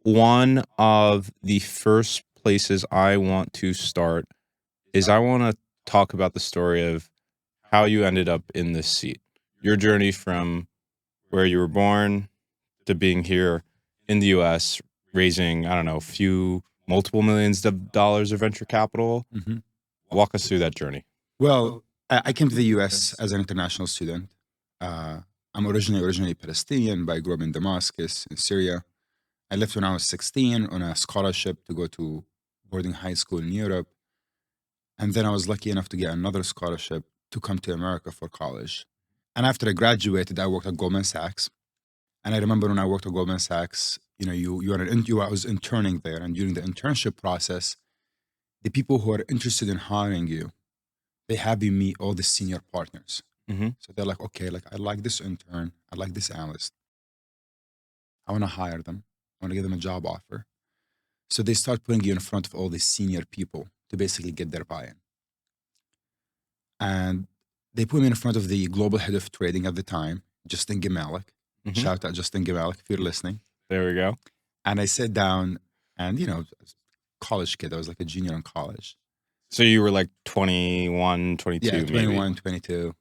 one of the first places I want to start is I want to talk about the story of how you ended up in this seat. Your journey from where you were born to being here in the US, raising, I don't know, multiple millions of dollars of venture capital. Mhm. Walk us through that journey. Well, I came to the US as an international student. I'm originally Palestinian, but I grew up in Damascus, in Syria. I left when I was 16 on a scholarship to go to boarding high school in Europe. And then I was lucky enough to get another scholarship to come to America for college. And after I graduated, I worked at Goldman Sachs. And I remember when I worked at Goldman Sachs, I was interning there, and during the internship process, the people who are interested in hiring you, they have you meet all the senior partners. Mm-hmm. So they're like, okay, like I like this intern, I like this analyst. I want to hire them. I want to give them a job offer. So they start putting you in front of all these senior people to basically get their buy-in. And they put me in front of the global head of trading at the time, Justin Gemalik. Mhm. Shout out Justin Gemalik if you're listening. There we go. And I sat down and, college kid, I was like a junior in college. So you were like 21, 22, Yeah, 21, maybe. 22.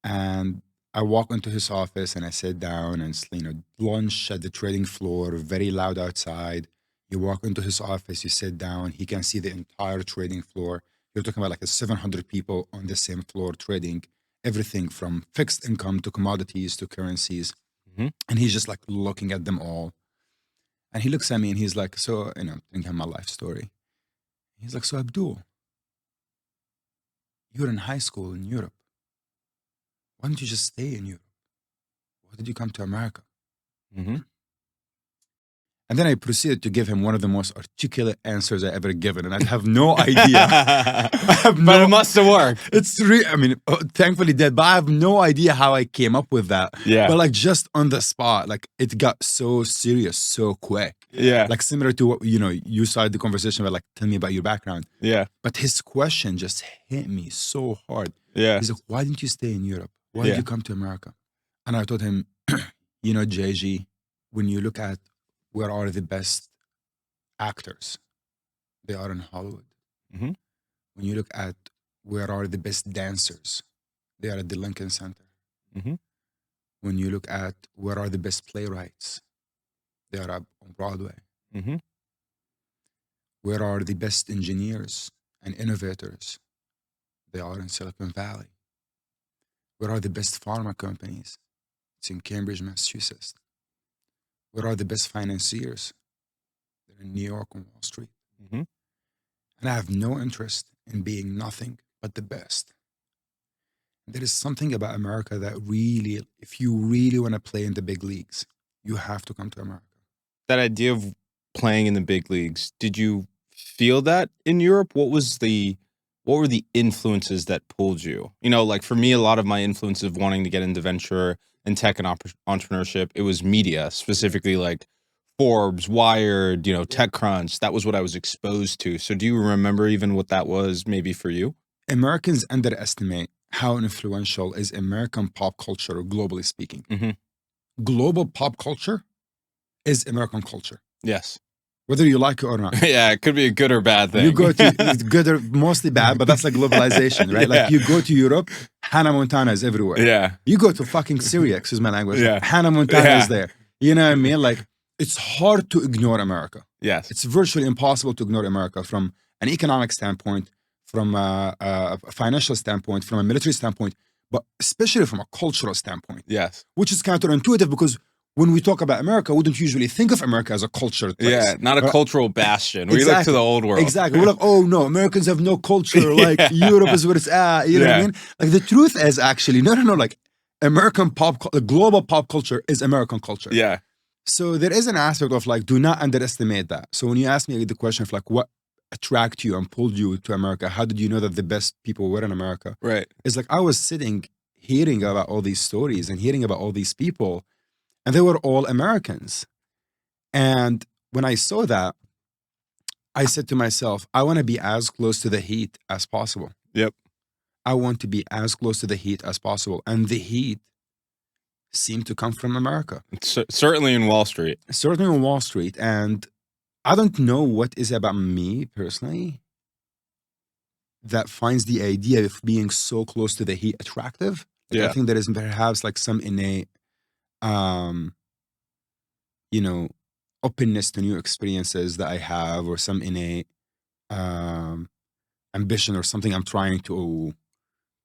And I walk into his office and I sit down and, lunch at the trading floor, very loud outside. You walk into his office, you sit down, he can see the entire trading floor. You're talking about like 700 people on the same floor trading everything from fixed income to commodities to currencies. Mhm. And he's just like looking at them all. And he looks at me and he's like, so, telling him my life story. He's like, so Abdul, you're in high school in Europe. Why don't you just stay in Europe? Why did you come to America? Mm-hmm. And then I proceeded to give him one of the most articulate answers I ever given, and I have no idea. But it must have worked. Thankfully did, but I have no idea how I came up with that. Yeah. But like just on the spot, like it got so serious so quick. Yeah. Like similar to what, you started the conversation about like, tell me about your background. Yeah. But his question just hit me so hard. Yeah. He's like, why didn't you stay in Europe? Why Yeah. did you come to America? And I told him, JG, when you look at where are the best actors, they are in Hollywood. Mhm. When you look at where are the best dancers, they are at the Lincoln Center. Mhm. When you look at where are the best playwrights, they are up on Broadway. Mhm. Where are the best engineers and innovators? They are in Silicon Valley. Where are the best pharma companies? It's in Cambridge, Massachusetts. Where are the best financiers? They're in New York on Wall Street. Mhm. And I have no interest in being nothing but the best. There is something about America that really, if you really want to play in the big leagues, you have to come to America. That idea of playing in the big leagues, did you feel that in Europe? What were the influences that pulled you? Like for me, a lot of my influence of wanting to get into venture and tech and entrepreneurship, it was media, specifically like Forbes, Wired, TechCrunch. That was what I was exposed to. So do you remember even what that was maybe for you? Americans underestimate how influential is American pop culture, globally speaking. Mhm. Global pop culture is American culture, Yes. whether you like it or not. Yeah, it could be a good or bad thing. You go to it's good or mostly bad, but that's like globalization, right? Yeah. Like you go to Europe, Hannah Montana is everywhere. Yeah. You go to fucking Syria, excuse my language. Yeah. Hannah Montana Yeah. is there. You know what I mean? Like it's hard to ignore America. Yes. It's virtually impossible to ignore America from an economic standpoint, from a financial standpoint, from a military standpoint, but especially from a cultural standpoint. Yes. Which is counterintuitive because when we talk about America, we don't usually think of America as a culture place. Yeah, not a cultural bastion. We look to the old world. Exactly. We're like, oh no, Americans have no culture. Like Europe is where it's at. You know what I mean? Like the truth is actually, no. Like global pop culture is American culture. Yeah. So there is an aspect of like, do not underestimate that. So when you ask me the question of like, what attracted you and pulled you to America? How did you know that the best people were in America? Right. It's like I was sitting, hearing about all these stories and hearing about all these people, and they were all Americans. And when I saw that, I said to myself, I want to be as close to the heat as possible. Yep. I want to be as close to the heat as possible. And the heat seem to come from America. Certainly in Wall Street. Certainly on Wall Street. And I don't know what is about me personally that finds the idea of being so close to the heat attractive. Like, I think there is perhaps like some innate, openness to new experiences that I have, or some innate ambition or something I'm trying to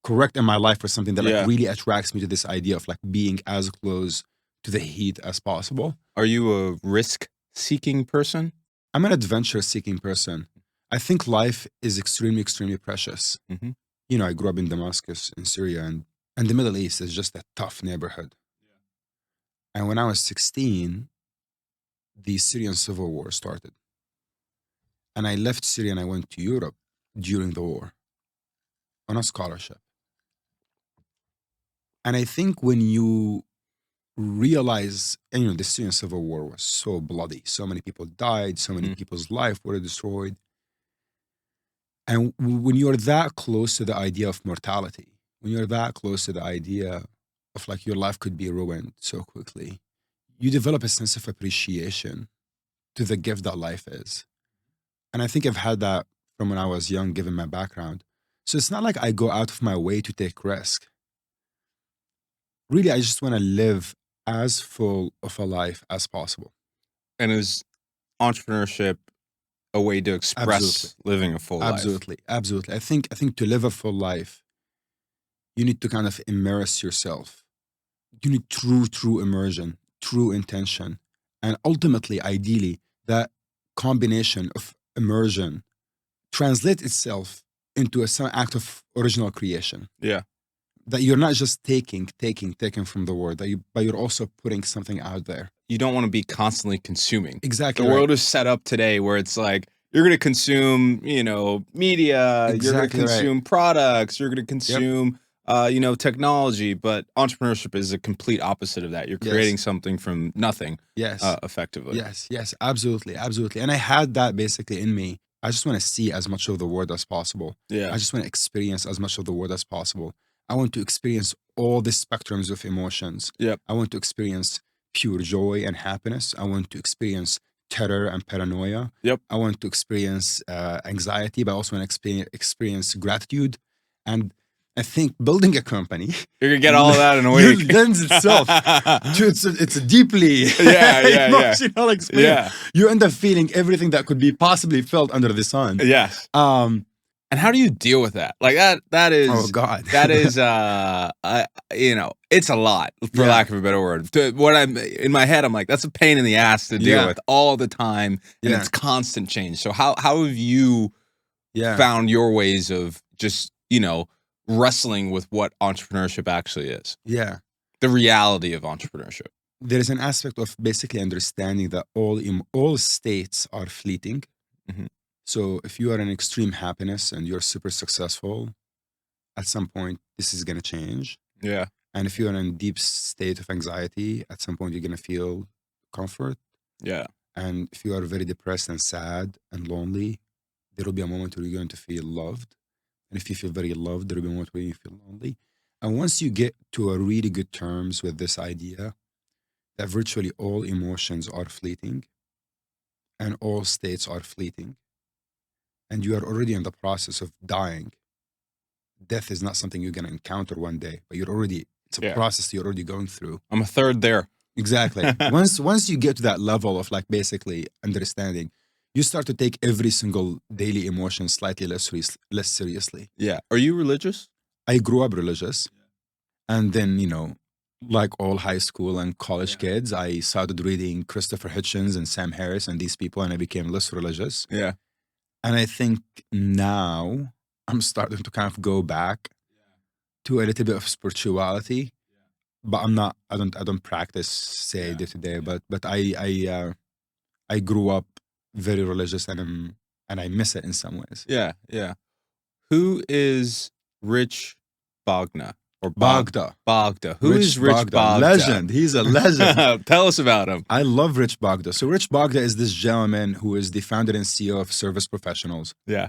correct in my life, or something that like really attracts me to this idea of like being as close to the heat as possible. Are you a risk-seeking person? I'm an adventure-seeking person. I think life is extremely, extremely precious. Mm-hmm. I grew up in Damascus, in Syria, and the Middle East is just a tough neighborhood. And when I was 16, the Syrian civil war started. And I left Syria and I went to Europe during the war on a scholarship. And I think when you realize, and the Syrian civil war was so bloody, so many people died, so many people's lives were destroyed. And when you're that close to the idea of mortality, when you're that close to the idea of like your life could be ruined so quickly, you develop a sense of appreciation to the gift that life is. And I think I've had that from when I was young, given my background. So it's not like I go out of my way to take risk. Really, I just want to live as full of a life as possible. And is entrepreneurship a way to express living a full life? Absolutely. I think to live a full life, you need to kind of immerse yourself. You need true immersion, true intention. And ultimately, ideally, that combination of immersion translates itself into some act of original creation. Yeah. That you're not just taking from the world, but you're also putting something out there. You don't want to be constantly consuming. Exactly. The world is set up today where it's like, you're going to consume, media, you're going to consume products, you're going to consume, technology, but entrepreneurship is a complete opposite of that. You're creating something from nothing, effectively. Yes, absolutely. And I had that basically in me. I just want to see as much of the world as possible. Yeah. I just want to experience as much of the world as possible. I want to experience all the spectrums of emotions. Yep. I want to experience pure joy and happiness. I want to experience terror and paranoia. Yep. I want to experience anxiety, but I also want to experience gratitude. And I think building a company, you're gonna get all of that in a week. Lends itself to it's a deeply emotional experience. Yeah. You end up feeling everything that could be possibly felt under the sun. Yes. And how do you deal with that? Like that is, oh God, that is, it's a lot, for lack of a better word. What I'm in my head, I'm like, that's a pain in the ass to deal with all the time, and it's constant change. So how have you found your ways of just wrestling with what entrepreneurship actually is? Yeah, the reality of entrepreneurship. There is an aspect of basically understanding that all states are fleeting. Mm-hmm. So if you are in extreme happiness and you're super successful, at some point this is going to change. Yeah. And if you're in a deep state of anxiety, at some point you're going to feel comfort. Yeah. And if you are very depressed and sad and lonely, there will be a moment where you're going to feel loved. And if you feel very loved, there will be a moment where you feel lonely. And once you get to a really good terms with this idea that virtually all emotions are fleeting and all states are fleeting, and you are already in the process of dying. Death is not something you're going to encounter one day, but it's a process you're already going through. I'm a third there. Exactly. Once you get to that level of like basically understanding, you start to take every single daily emotion slightly less seriously. Yeah. Are you religious? I grew up religious. And then, like all high school and college kids, I started reading Christopher Hitchens and Sam Harris and these people, and I became less religious. Yeah. And I think now I'm starting to kind of go back to a little bit of spirituality, but I don't practice day to day, but I grew up very religious and I miss it in some ways. Yeah. Yeah. Who is Rich Bogna? Or Bogda. Who is Rich Bogda? Legend. He's a legend. Tell us about him. I love Rich Bogda. So Rich Bogda is this gentleman who is the founder and CEO of Service Professionals. Yeah.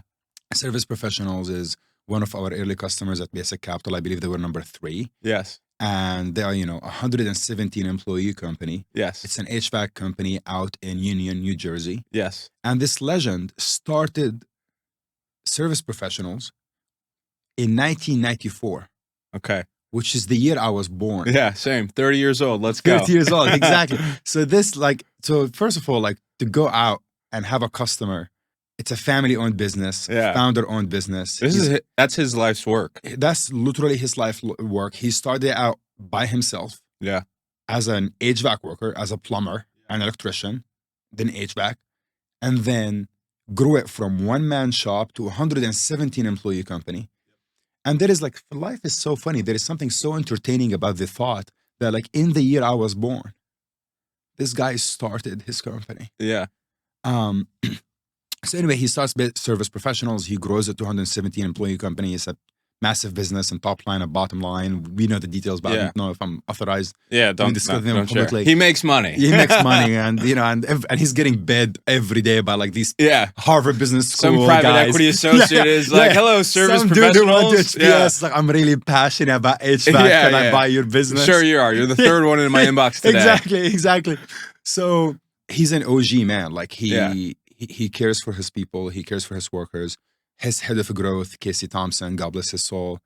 Service Professionals is one of our early customers at Basic Capital. I believe they were number 3. Yes. and they are, 117 employee company. Yes. It's an HVAC company out in Union, New Jersey. Yes. And this legend started service professionals in 1994, Okay. which is the year I was born. Yeah, same. 30 years old. Let's go. 30 years old, exactly. So first of all, like to go out and have a customer, it's a family-owned business, Yeah. founder-owned business. That's his life's work. That's literally his life work. He started out by himself. Yeah. As an HVAC worker, as a plumber, an electrician, then HVAC, and then grew it from one-man shop to 117 employee company. And there is like, life is so funny. There is something so entertaining about the thought that like in the year I was born, this guy started his company. Yeah. So anyway, he starts service professionals. He grows it to 117 employee company. It's a massive business and top line and bottom line. We know the details, but I don't know if I'm authorized. Yeah, don't discuss them publicly. He makes money. He makes money, and and he's getting bid every day by like these Harvard Business School Some private guys. equity associate is like, hello, service Some professionals. Dude HBS, like, I'm really passionate about HVAC. Can I buy your business? Sure you are. You're the third one in my inbox today. Exactly. So he's an OG man. Like he cares for his people. He cares for his workers. His head of growth, Casey Thompson, God bless his soul,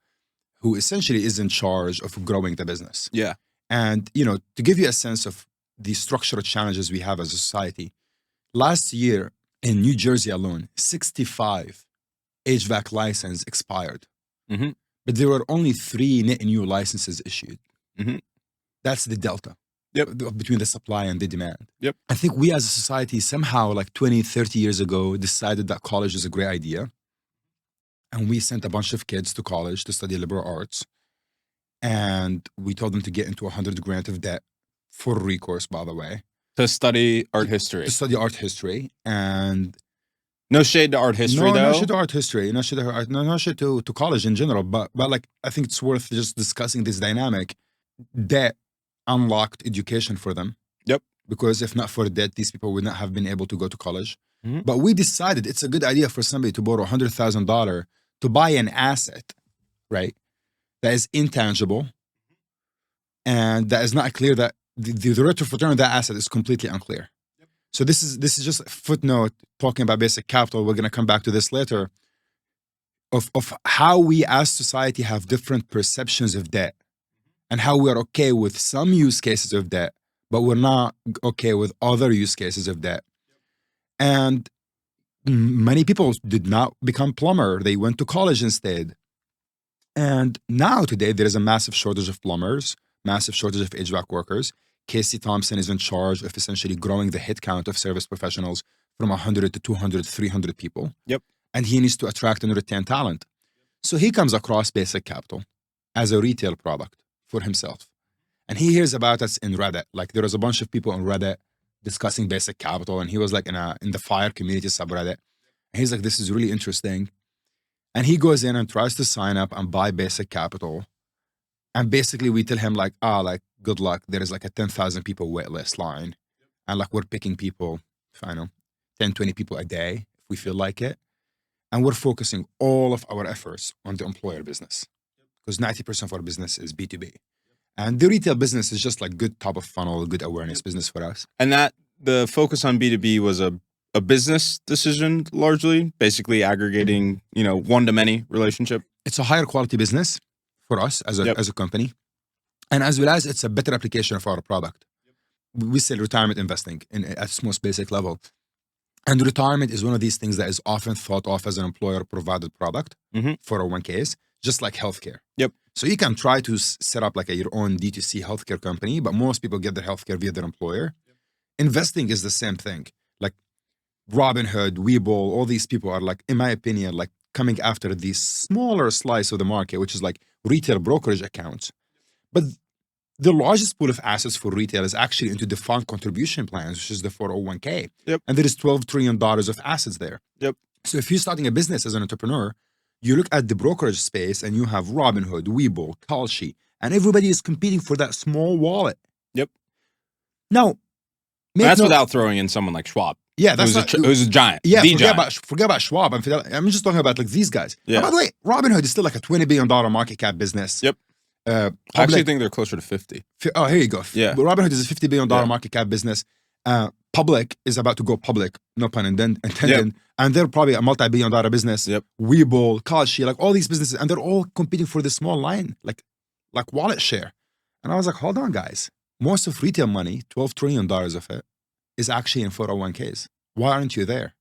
who essentially is in charge of growing the business. Yeah. And, to give you a sense of the structural challenges we have as a society, last year in New Jersey alone, 65 HVAC licenses expired. Mm-hmm. But there were only 3 net new licenses issued. Mm-hmm. That's the delta. Yep. Between the supply and the demand. Yep. I think we as a society somehow like 20, 30 years ago decided that college is a great idea. And we sent a bunch of kids to college to study liberal arts. And we told them to get into $100,000 of debt for recourse, by the way. To study art history. To study art history. And no shade to art history, though. No shade to art history. No shade to college in general. But like, I think it's worth just discussing this dynamic. Debt unlocked education for them. Yep. Because if not for debt, these people would not have been able to go to college. Mm-hmm. But we decided it's a good idea for somebody to borrow $100,000 to buy an asset, right? That is intangible, and that is not clear. That the rate of return of that asset is completely unclear. Yep. So this is just a footnote talking about basic capital. We're going to come back to this later. Of how we as society have different perceptions of debt, and how we are okay with some use cases of debt, but we're not okay with other use cases of debt. And many people did not become plumber. They went to college instead. And now today, there is a massive shortage of plumbers, massive shortage of HVAC workers. Casey Thompson is in charge of essentially growing the headcount of service professionals from 100 to 200, 300 people. Yep. And he needs to attract and retain talent. So he comes across Basic Capital as a retail product for himself. And he hears about us in Reddit. Like there was a bunch of people on Reddit discussing Basic Capital, and he was like in the FIRE community subreddit. And he's like, this is really interesting. And he goes in and tries to sign up and buy Basic Capital. And basically we tell him like, good luck. There is like a 10,000 people wait list line. And like we're picking people, 10, 20 people a day if we feel like it. And we're focusing all of our efforts on the employer business. Because 90% of our business is B2B. And the retail business is just like good top of funnel, good awareness business for us. And that the focus on B2B was a business decision largely, basically aggregating, one-to-many relationship. It's a higher quality business for us as a company. And as well as it's a better application of our product. We sell retirement investing at its most basic level. And retirement is one of these things that is often thought of as an employer-provided product for 401ks, just like healthcare. Yep. So you can try to set up like your own D2C healthcare company, but most people get their healthcare via their employer. Yep. Investing is the same thing. Like Robinhood, Webull, all these people are like, in my opinion, like coming after the smaller slice of the market, which is like retail brokerage accounts. But the largest pool of assets for retail is actually into defined contribution plans, which is the 401k. Yep. And there is $12 trillion of assets there. Yep. So if you're starting a business as an entrepreneur, you look at the brokerage space and you have Robinhood, Webull, Kalshi, and everybody is competing for that small wallet. Yep. Now, that's without throwing in someone like Schwab. Yeah, that's it was a giant. Yeah, giant. Forget about Schwab. I'm just talking about like these guys. Yeah. By the way, Robinhood is still like a $20 billion market cap business. Yep. I actually Public, think they're closer to 50. oh, here you go. Yeah. Robinhood is a $50 billion Yeah. market cap business. Public is about to go public, no pun intended. Yep. And they're probably a multi-billion dollar business. Yep. Webull, Kashi, like all these businesses, and they're all competing for the small line, like wallet share. And I was like, hold on, guys. Most of retail money, $12 trillion of it, is actually in 401ks. Why aren't you there?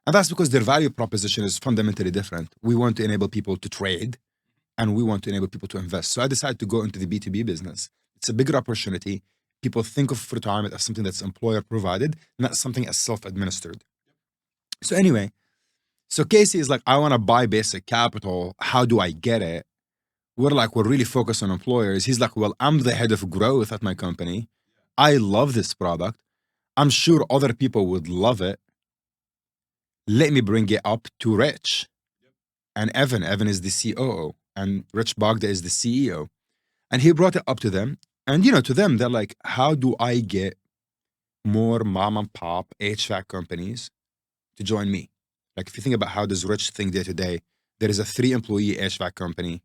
And that's because their value proposition is fundamentally different. We want to enable people to trade, and we want to enable people to invest. So I decided to go into the B2B business. It's a bigger opportunity. People think of retirement as something that's employer provided, not something as self-administered. So anyway, so Casey is like, I want to buy Basic Capital. How do I get it? We're really focused on employers. He's like, well, I'm the head of growth at my company. I love this product. I'm sure other people would love it. Let me bring it up to Rich and Evan. Evan is the COO and Rich Bogda is the CEO. And he brought it up to them. And, to them, they're like, how do I get more mom and pop HVAC companies to join me? Like, if you think about how does Rich think day to day, there is a 3-employee HVAC company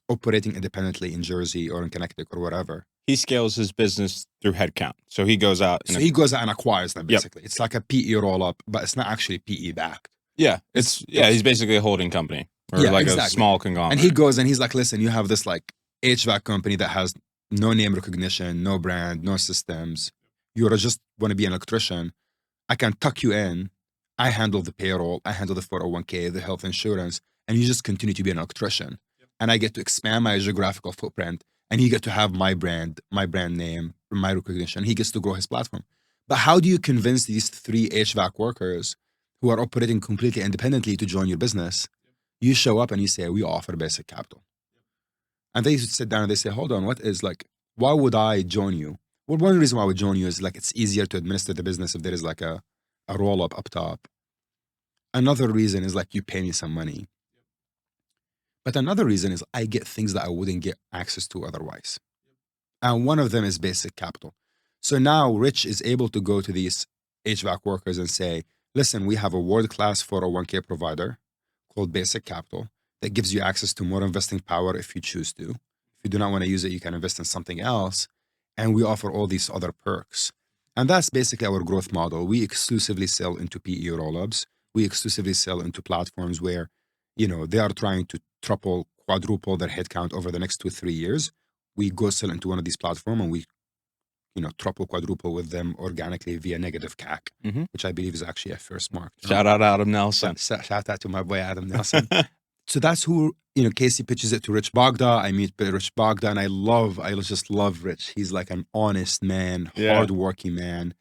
operating independently in Jersey or in Connecticut or wherever. He scales his business through headcount. So he goes out. He goes out and acquires them, basically. Yep. It's like a PE roll-up, but it's not actually PE backed. Yeah. He's basically a holding company or a small conglomerate. And he goes and he's like, listen, you have this HVAC company that has no name recognition, no brand, no systems. You just want to be an electrician. I can tuck you in. I handle the payroll. I handle the 401k, the health insurance, and you just continue to be an electrician. Yep. And I get to expand my geographical footprint, and you get to have my brand name, my recognition. He gets to grow his platform. But how do you convince these 3 HVAC workers who are operating completely independently to join your business? Yep. You show up and you say, we offer Basic Capital. And they sit down and they say, hold on, why would I join you? Well, one reason why I would join you is it's easier to administer the business if there is a roll-up up top. Another reason is you pay me some money. But another reason is I get things that I wouldn't get access to otherwise. And one of them is Basic Capital. So now Rich is able to go to these HVAC workers and say, listen, we have a world-class 401k provider called Basic Capital that gives you access to more investing power if you choose to. If you do not want to use it, you can invest in something else. And we offer all these other perks. And that's basically our growth model. We exclusively sell into PE roll-ups. We exclusively sell into platforms where, they are trying to triple, quadruple their headcount over the next 2-3 years. We go sell into one of these platforms and we, triple, quadruple with them organically via negative CAC, which I believe is actually a first mark. Shout out Adam Nelson. Shout out to my boy Adam Nelson. So that's who, Casey pitches it to Rich Bogda. I meet Rich Bogda and I just love Rich. He's like an honest man, hardworking man.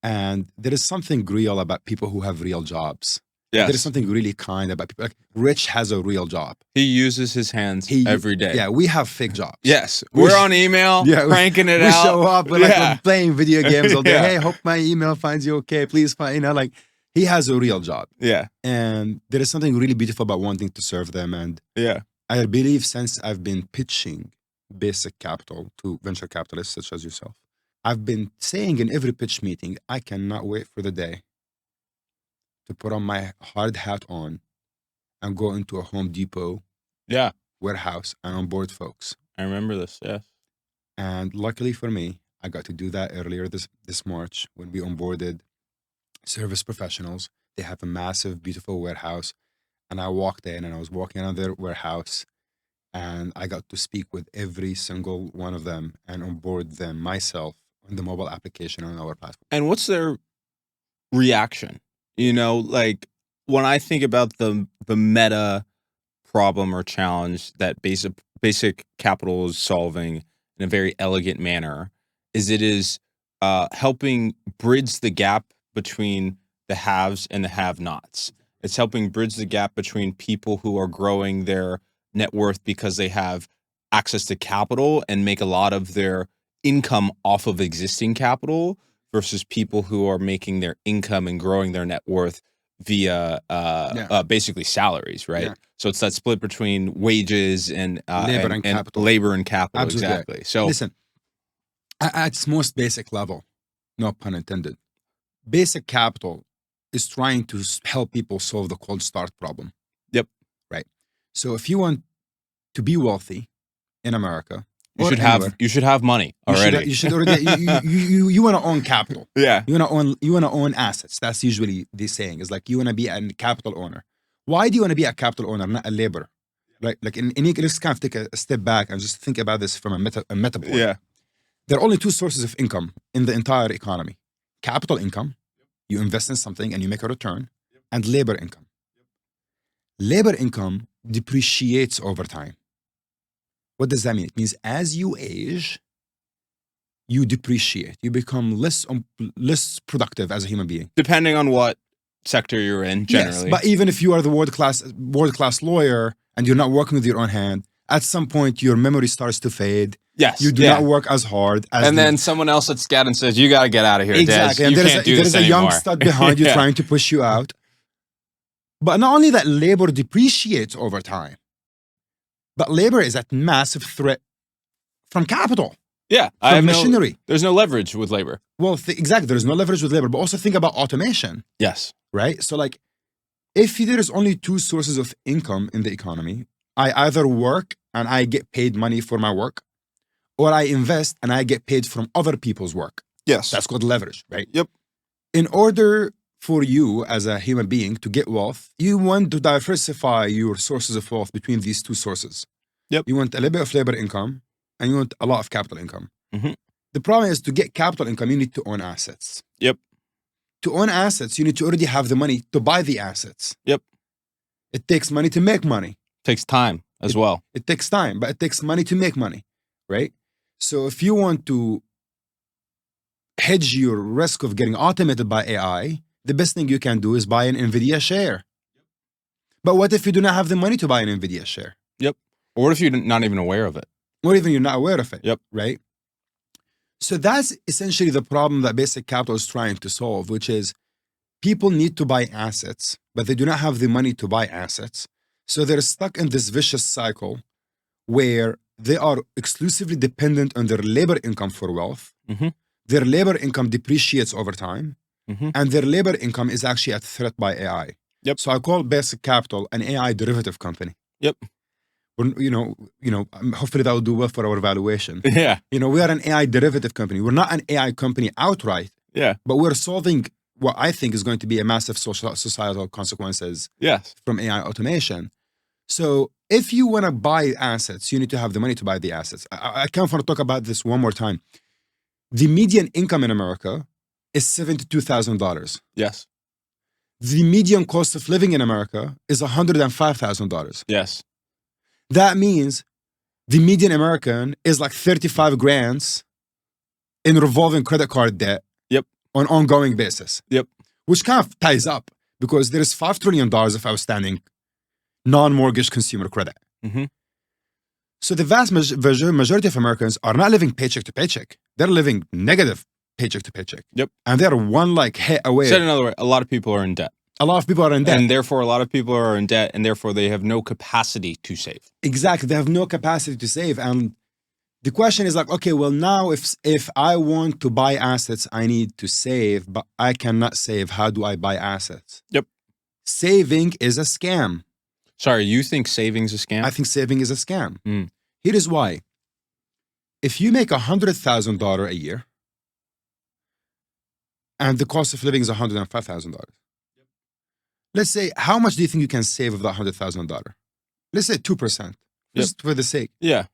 And there is something real about people who have real jobs. Yes. There is something really kind about people. Rich has a real job. He uses his hands every day. Yeah, we have fake jobs. Yes. We're on email, cranking it out. We show up, we're playing video games all day. Hey, hope my email finds you okay. Please find, he has a real job. Yeah. And there is something really beautiful about wanting to serve them. And I believe since I've been pitching Basic Capital to venture capitalists such as yourself, I've been saying in every pitch meeting, I cannot wait for the day to put on my hard hat on and go into a Home Depot warehouse and onboard folks. I remember this, yes. And luckily for me, I got to do that earlier this March when we onboarded service professionals. They have a massive, beautiful warehouse. And I walked in and I was walking around their warehouse and I got to speak with every single one of them and onboard them myself on the mobile application on our platform. And what's their reaction? When I think about the meta problem or challenge that Basic Capital is solving in a very elegant manner, is helping bridge the gap between the haves and the have-nots. It's helping bridge the gap between people who are growing their net worth because they have access to capital and make a lot of their income off of existing capital versus people who are making their income and growing their net worth via basically salaries, right? Yeah. So it's that split between wages and labor and capital. Labor and capital, absolutely. Exactly. So listen, at its most basic level, no pun intended, Basic Capital is trying to help people solve the cold start problem. Yep. Right. So if you want to be wealthy, in America, You or should anywhere, have money already. you should already you want to own capital. Yeah. You want to own assets. That's usually the saying. Is like you want to be a capital owner. Why do you want to be a capital owner, not a laborer? Right? Like let's kind of take a step back and just think about this from a metaphor. Yeah. There are only two sources of income in the entire economy: capital income, you invest in something and you make a return, and labor income. Labor income depreciates over time. What does that mean? It means as you age, you depreciate. You become less productive as a human being. Depending on what sector you're in, generally. Yes, but even if you are the world class lawyer and you're not working with your own hand, at some point your memory starts to fade. Yes. You do not work as hard as and then someone else at Skadden says, you got to get out of here, exactly. Des. And You there's can't do this a anymore. young stud behind you trying to push you out. But not only that, labor depreciates over time, but labor is at massive threat from capital. Yeah. From machinery. There's no leverage with labor. Well, exactly. There's no leverage with labor, but also think about automation. Yes. Right? So like, if there is only two sources of income in the economy, I either work and I get paid money for my work, or I invest and I get paid from other people's work. Yes. That's called leverage, right? Yep. In order for you as a human being to get wealth, you want to diversify your sources of wealth between these two sources. Yep. You want a little bit of labor income and you want a lot of capital income. Mm-hmm. The problem is, to get capital income, you need to own assets. Yep. To own assets, you need to already have the money to buy the assets. Yep. It takes money to make money. Takes time as well. It takes time, but it takes money to make money, right? So if you want to hedge your risk of getting automated by AI, the best thing you can do is buy an NVIDIA share. But what if you do not have the money to buy an NVIDIA share? Yep. Or what if you're not even aware of it? Or even you're not aware of it. Yep. Right? So that's essentially the problem that basic capital is trying to solve, which is people need to buy assets, but they do not have the money to buy assets. So they're stuck in this vicious cycle where they are exclusively dependent on their labor income for wealth. Mm-hmm. Their labor income depreciates over time, mm-hmm. and their labor income is actually at threat by AI. Yep. So I call Basic Capital an AI derivative company. Yep. Hopefully that will do well for our valuation. Yeah. We are an AI derivative company. We're not an AI company outright. Yeah. But we're solving what I think is going to be a massive societal consequences. Yes. From AI automation. So if you want to buy assets, you need to have the money to buy the assets. I kind of want to talk about this one more time. The median income in America is $72,000. Yes. The median cost of living in America is $105,000. Yes. That means the median American is like 35 grand in revolving credit card debt. Yep. On an ongoing basis. Yep. Which kind of ties up because there is $5 trillion of outstanding non-mortgage consumer credit. Mm-hmm. So the vast majority of Americans are not living paycheck to paycheck. They're living negative paycheck to paycheck. Yep. And they're one hit away. Said another way, a lot of people are in debt. A lot of people are in debt. And therefore, a lot of people are in debt, and therefore they have no capacity to save. Exactly. They have no capacity to save. And the question is like, okay, well, now if I want to buy assets, I need to save, but I cannot save. How do I buy assets? Yep. Saving is a scam. Sorry, you think saving's a scam? I think saving is a scam. Mm. Here is why. If you make $100,000 a year, and the cost of living is $105,000, let's say, how much do you think you can save of that $100,000? Let's say 2%, just for the sake. Yeah.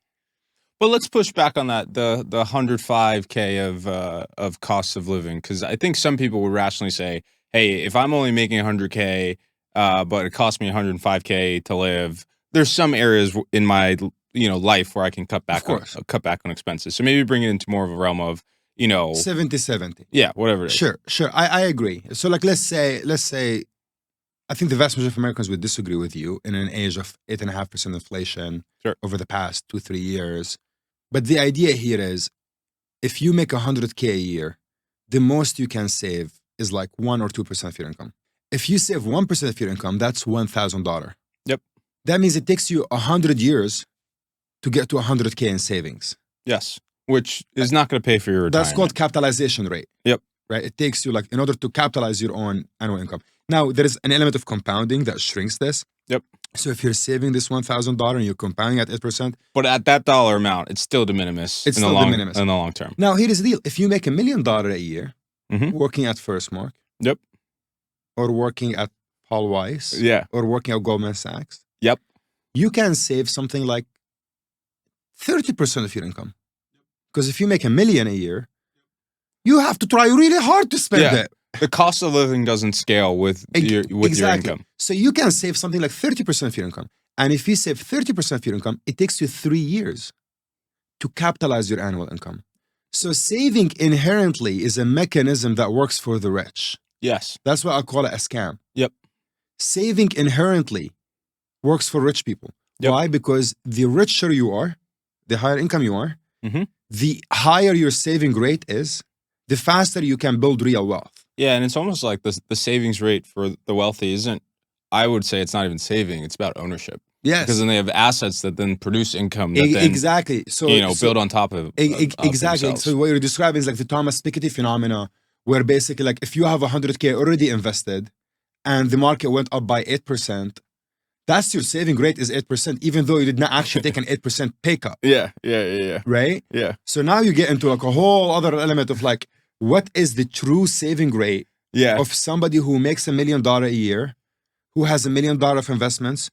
But let's push back on that, the 105K of costs of living, because I think some people would rationally say, hey, if I'm only making 100K, but it costs me 105K to live, there's some areas in my life where I can cut back on expenses. So maybe bring it into more of a realm of 70-70. Yeah, whatever it is. Sure. I agree. So like let's say I think the vast majority of Americans would disagree with you in an age of 8.5% inflation over the past 2-3 years. But the idea here is if you make 100K a year, the most you can save is like 1 or 2% of your income. If you save 1% of your income, that's $1,000. Yep. That means it takes you 100 years to get to 100K in savings. Yes. Which is not going to pay for your retirement. That's called capitalization rate. Yep. Right? It takes you in order to capitalize your own annual income. Now, there is an element of compounding that shrinks this. Yep. So if you're saving this $1,000 and you're compounding at 8%, But at that dollar amount, it's still de minimis It's in the still de long minimis. in the long term. now here is the deal. If you make $1 million a year Mhm. working at Firstmark, Yep. or working at Paul Weiss, Yeah. or working at Goldman Sachs, Yep. you can save something like 30% of your income. Because if you make $1 million a year, you have to try really hard to spend Yeah. it. The cost of living doesn't scale with your Exactly. income. So you can save something like 30% of your income. And if you save 30% of your income, it takes you 3 years to capitalize your annual income. So saving inherently is a mechanism that works for the rich. Yes. That's why I call it a scam. Yep. Saving inherently works for rich people. Yep. Why? Because the richer you are, the higher income you are, Mhm. the higher your saving rate is, the faster you can build real wealth. Yeah, and it's almost like the savings rate for the wealthy isn't. I would say it's not even saving; it's about ownership. Yes. Because then they have assets that then produce income that then Exactly. So build on top of exactly. themselves. So what you're describing is like the Thomas Piketty phenomena, where basically like if you have 100K already invested and the market went up by 8%, that's your saving rate is 8%, even though you did not actually take an 8% pay cut. Yeah. Right? Yeah. So now you get into like a whole other element of like, what is the true saving rate Yeah. of somebody who makes $1 million a year, who has $1 million of investments,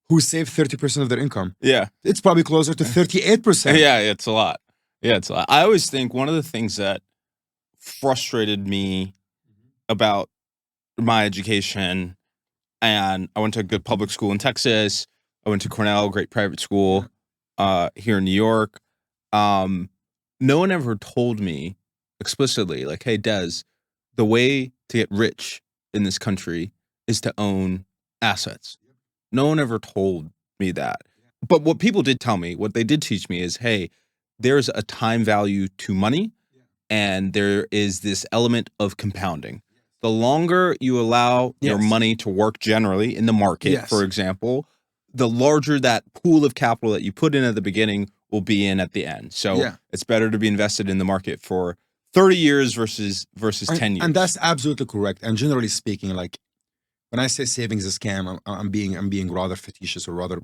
who save 30% of their income? Yeah. It's probably closer to 38%. Yeah, it's a lot. Yeah, it's a lot. I always think one of the things that frustrated me about my education, and I went to a good public school in Texas. I went to Cornell, great private school, here in New York. No one ever told me explicitly, like, hey, Des, the way to get rich in this country is to own assets. No one ever told me that. But what people did tell me, what they did teach me is, hey, there's a time value to money, and there is this element of compounding. The longer you allow your Yes. money to work generally in the market, Yes. for example, the larger that pool of capital that you put in at the beginning will be in at the end. So Yeah. it's better to be invested in the market for 30 years versus 10 years. And that's absolutely correct. And generally speaking, like when I say savings is a scam, I'm being rather facetious or rather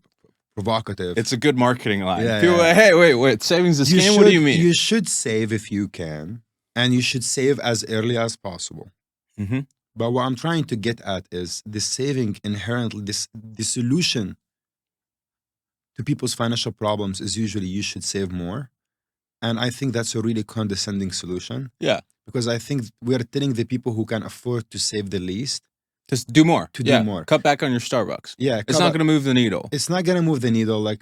provocative. It's a good marketing line. Yeah, People yeah. are, hey, wait, savings is a scam? What do you mean? You should save if you can, and you should save as early as possible. Mhm. But what I'm trying to get at is the saving inherently, the solution to people's financial problems is usually you should save more. And I think that's a really condescending solution. Yeah. Because I think we're telling the people who can afford to save the least Just do more. to do more. Cut back on your Starbucks. Yeah. It's not going to move the needle. It's not going to move the needle. Like,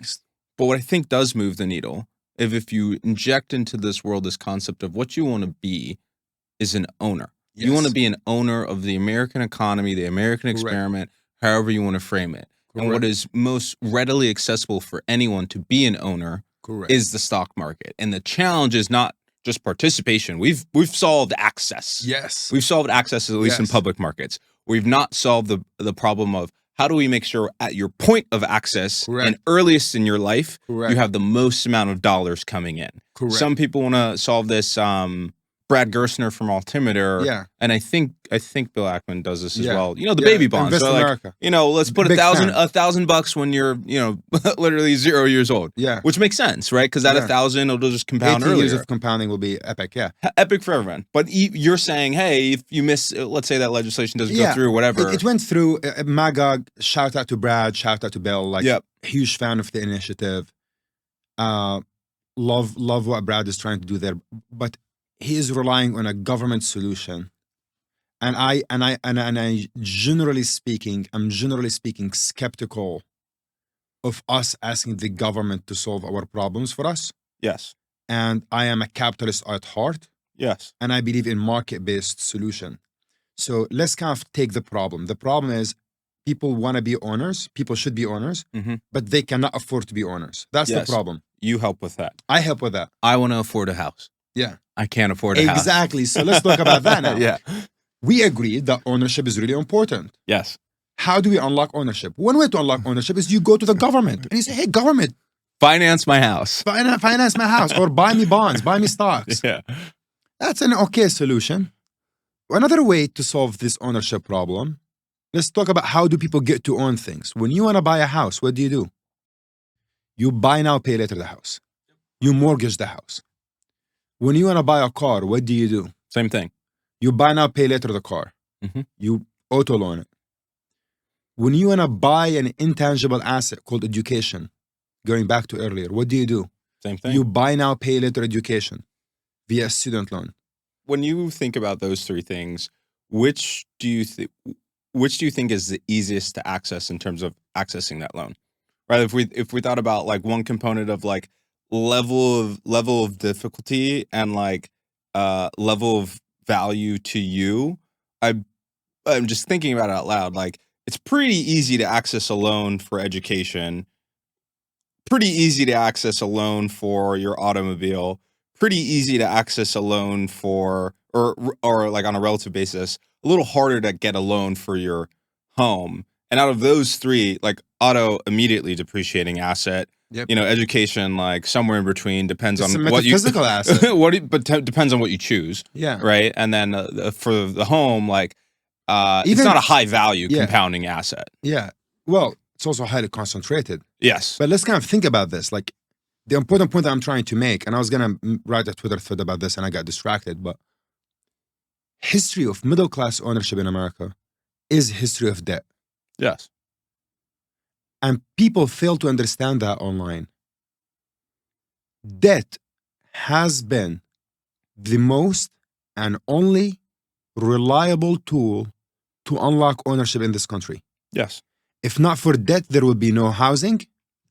But what I think does move the needle, if you inject into this world this concept of what you want to be is an owner. You want to be an owner of the American economy, the American experiment, however you want to frame it. And what is most readily accessible for anyone to be an owner is the stock market. And the challenge is not just participation. We've solved access. Yes. We've solved access, at least in public markets. We've not solved the problem of how do we make sure at your point of access and earliest in your life, you have the most amount of dollars coming in. Some people want to solve this. Brad Gerstner from Altimeter, and I think Bill Ackman does this as well. You know, the baby bonds. Invest So like, America. you know, let's put $1,000 when you're, you know, literally 0 years old. Yeah, which makes sense, right? Because that 1,000 will just compound 18 earlier. years of compounding will be epic. Yeah, epic for everyone. But you're saying, hey, if you miss, let's say that legislation doesn't go through, whatever. It went through. MAGA. Shout out to Brad. Shout out to Bill. Like, huge fan of the initiative. Love what Brad is trying to do there, but he is relying on a government solution, and I generally speaking, I'm generally speaking skeptical of us asking the government to solve our problems for us. Yes. And I am a capitalist at heart. Yes. And I believe in market-based solution. So let's kind of take the problem. The problem is people want to be owners. People should be owners, but they cannot afford to be owners. That's the problem. You help with that. I help with that. I want to afford a house. Yeah. I can't afford a house. Exactly. So let's talk about that now. Yeah. We agreed that ownership is really important. Yes. How do we unlock ownership? One way to unlock ownership is you go to the government and you say, hey, government, finance my house. Finance my house, or buy me bonds, buy me stocks. Yeah. That's an okay solution. Another way to solve this ownership problem Let's talk about how do people get to own things. When you want to buy a house, what do? You buy now, pay later the house. You mortgage the house. When you want to buy a car, what do? Same thing. You buy now, pay later the car. Mhm. You auto loan it. When you want to buy an intangible asset called education, going back to earlier, what do? Same thing. You buy now, pay later education via student loan. When you think about those three things, which do you think is the easiest to access in terms of accessing that loan? Right? If we thought about like one component of like level of difficulty and like level of value to you, I'm just thinking about it out loud. Like it's pretty easy to access a loan for education, pretty easy to access a loan for your automobile, pretty easy to access a loan for or like on a relative basis, a little harder to get a loan for your home. And out of those three, like auto immediately depreciating asset, Yep. education like somewhere in between, depends It's on a what you metaphysical asset. depends on what you choose, Yeah. right? And then for the home, like it's Even- not a high value Yeah. compounding asset. Yeah. Well, it's also highly concentrated. Yes. But let's kind of think about this. Like the important point that I'm trying to make, and I was going to write a Twitter thread about this and I got distracted, but history of middle class ownership in America is history of debt. Yes. And people fail to understand that online. Debt has been the most and only reliable tool to unlock ownership in this country. Yes. If not for debt, there will be no housing.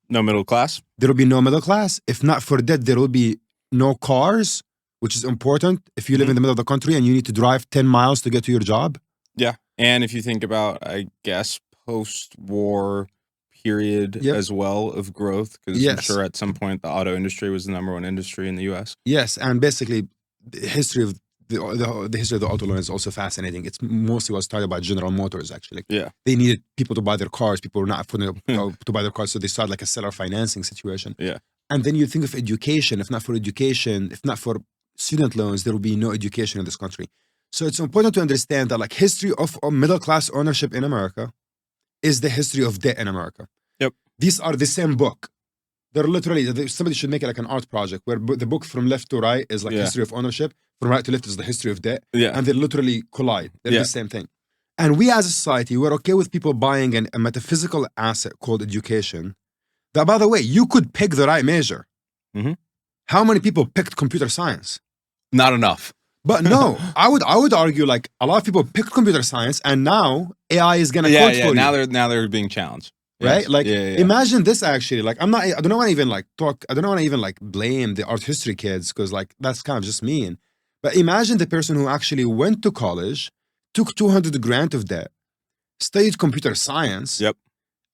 No middle class. There will be no middle class. If not for debt, there will be no cars, which is important if you live in the middle of the country and you need to drive 10 miles to get to your job. Yeah. And if you think about, I guess, post-war period Yep. as well of growth, because I'm Yes. sure at some point the auto industry was the number one industry in the US. Yes, and basically the history of the history of the auto loan is also fascinating. It's mostly was started by General Motors, actually. Yeah. They needed people to buy their cars. People were not affording to buy their cars, so they started like a seller financing situation. Yeah. And then you think of education. If not for education, if not for student loans, there will be no education in this country. So it's important to understand that like history of middle class ownership in America is the history of debt in America. Yep. These are the same book. They're literally, somebody should make it like an art project where the book from left to right is like Yeah. history of ownership, from right to left is the history of debt, Yeah. and they literally collide. They're Yeah. the same thing. And we as a society, we're okay with people buying a metaphysical asset called education that, by the way, you could pick the right major. Mhm. How many people picked computer science? Not enough. But no, I would argue like a lot of people picked computer science and now AI is gonna Yeah, code yeah. for Now you. they're being challenged. Right? Yes. Like yeah. imagine this actually. Like I don't want to even like talk, I don't want to even like blame the art history kids because like that's kind of just mean. But imagine the person who actually went to college, took 200 grand of debt, studied computer science, Yep.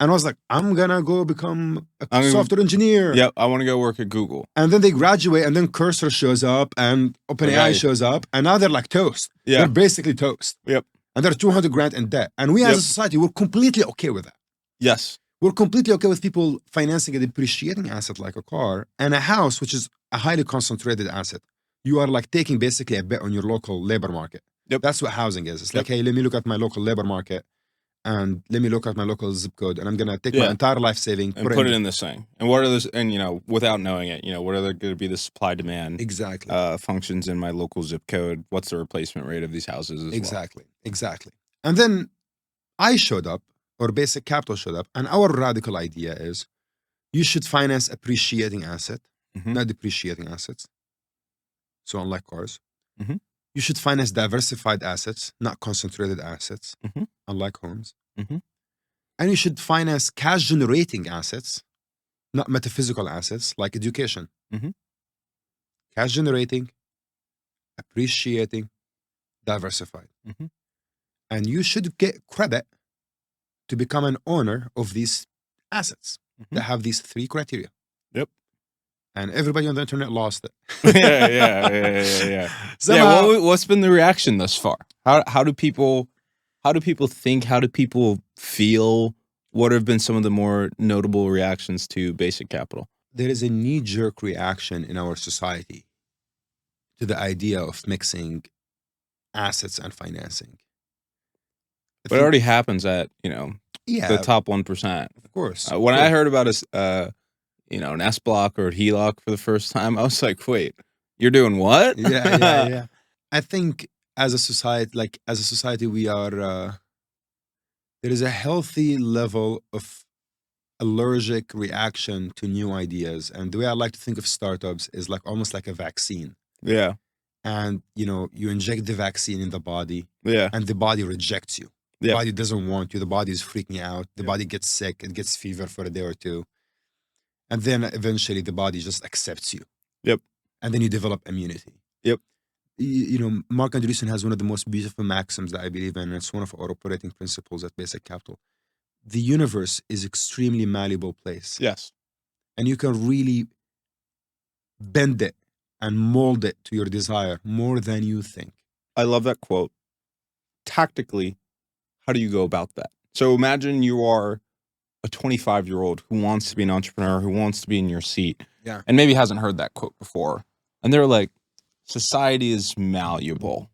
and was like, I'm gonna go become a I'm gonna- software engineer. Yep. I want to go work at Google. And then they graduate, and then Cursor shows up, and OpenAI Okay. shows up, and now they're like toast. Yeah. They're basically toast. Yep. And they're 200 grand in debt. And we as Yep. a society, we're completely okay with that. Yes. We're completely okay with people financing a depreciating asset like a car and a house, which is a highly concentrated asset. You are like taking basically a bet on your local labor market. Yep. That's what housing is. It's Yep. like, hey, let me look at my local labor market and let me look at my local zip code, and I'm gonna take my Yeah. entire life saving, And put it in this thing. And what are those? And without knowing it, what are going to be the supply demand Exactly. functions in my local zip code? What's the replacement rate of these houses as Exactly. And then I showed up, or Basic Capital showed up, and our radical idea is you should finance appreciating asset, Mhm. not depreciating assets. So unlike cars. Mhm. You should finance diversified assets, not concentrated assets, Mhm. unlike homes. Mhm. And you should finance cash generating assets, not metaphysical assets like education. Mhm. Cash generating, appreciating, diversified. Mhm. And you should get credit to become an owner of these assets that have these three criteria. Yep. And everybody on the internet lost it. Yeah. Somehow- Yeah. What's been the reaction thus far? How do people think? How do people feel? What have been some of the more notable reactions to Basic Capital? There is a knee-jerk reaction in our society to the idea of mixing assets and financing. I But it think, already happens at, the yeah, top 1%. of course. When I heard about an S block or a HELOC for the first time, I was like, wait, you're doing what? Yeah. I think as a society, we are, there is a healthy level of allergic reaction to new ideas. And the way I like to think of startups is like almost like a vaccine. Yeah. And, you inject the vaccine in the body Yeah. and the body rejects you. The Yep. body doesn't want you. The body is freaking out. The Yep. body gets sick. It gets fever for a day or two. And then eventually the body just accepts you. Yep. And then you develop immunity. Yep. Mark Andreessen has one of the most beautiful maxims that I believe in, and it's one of our operating principles at Basic Capital. The universe is extremely malleable place. Yes. And you can really bend it and mold it to your desire more than you think. I love that quote. Tactically, how do you go about that? So imagine you are a 25-year-old who wants to be an entrepreneur, who wants to be in your seat, Yeah. and maybe hasn't heard that quote before. And they're like, society is malleable.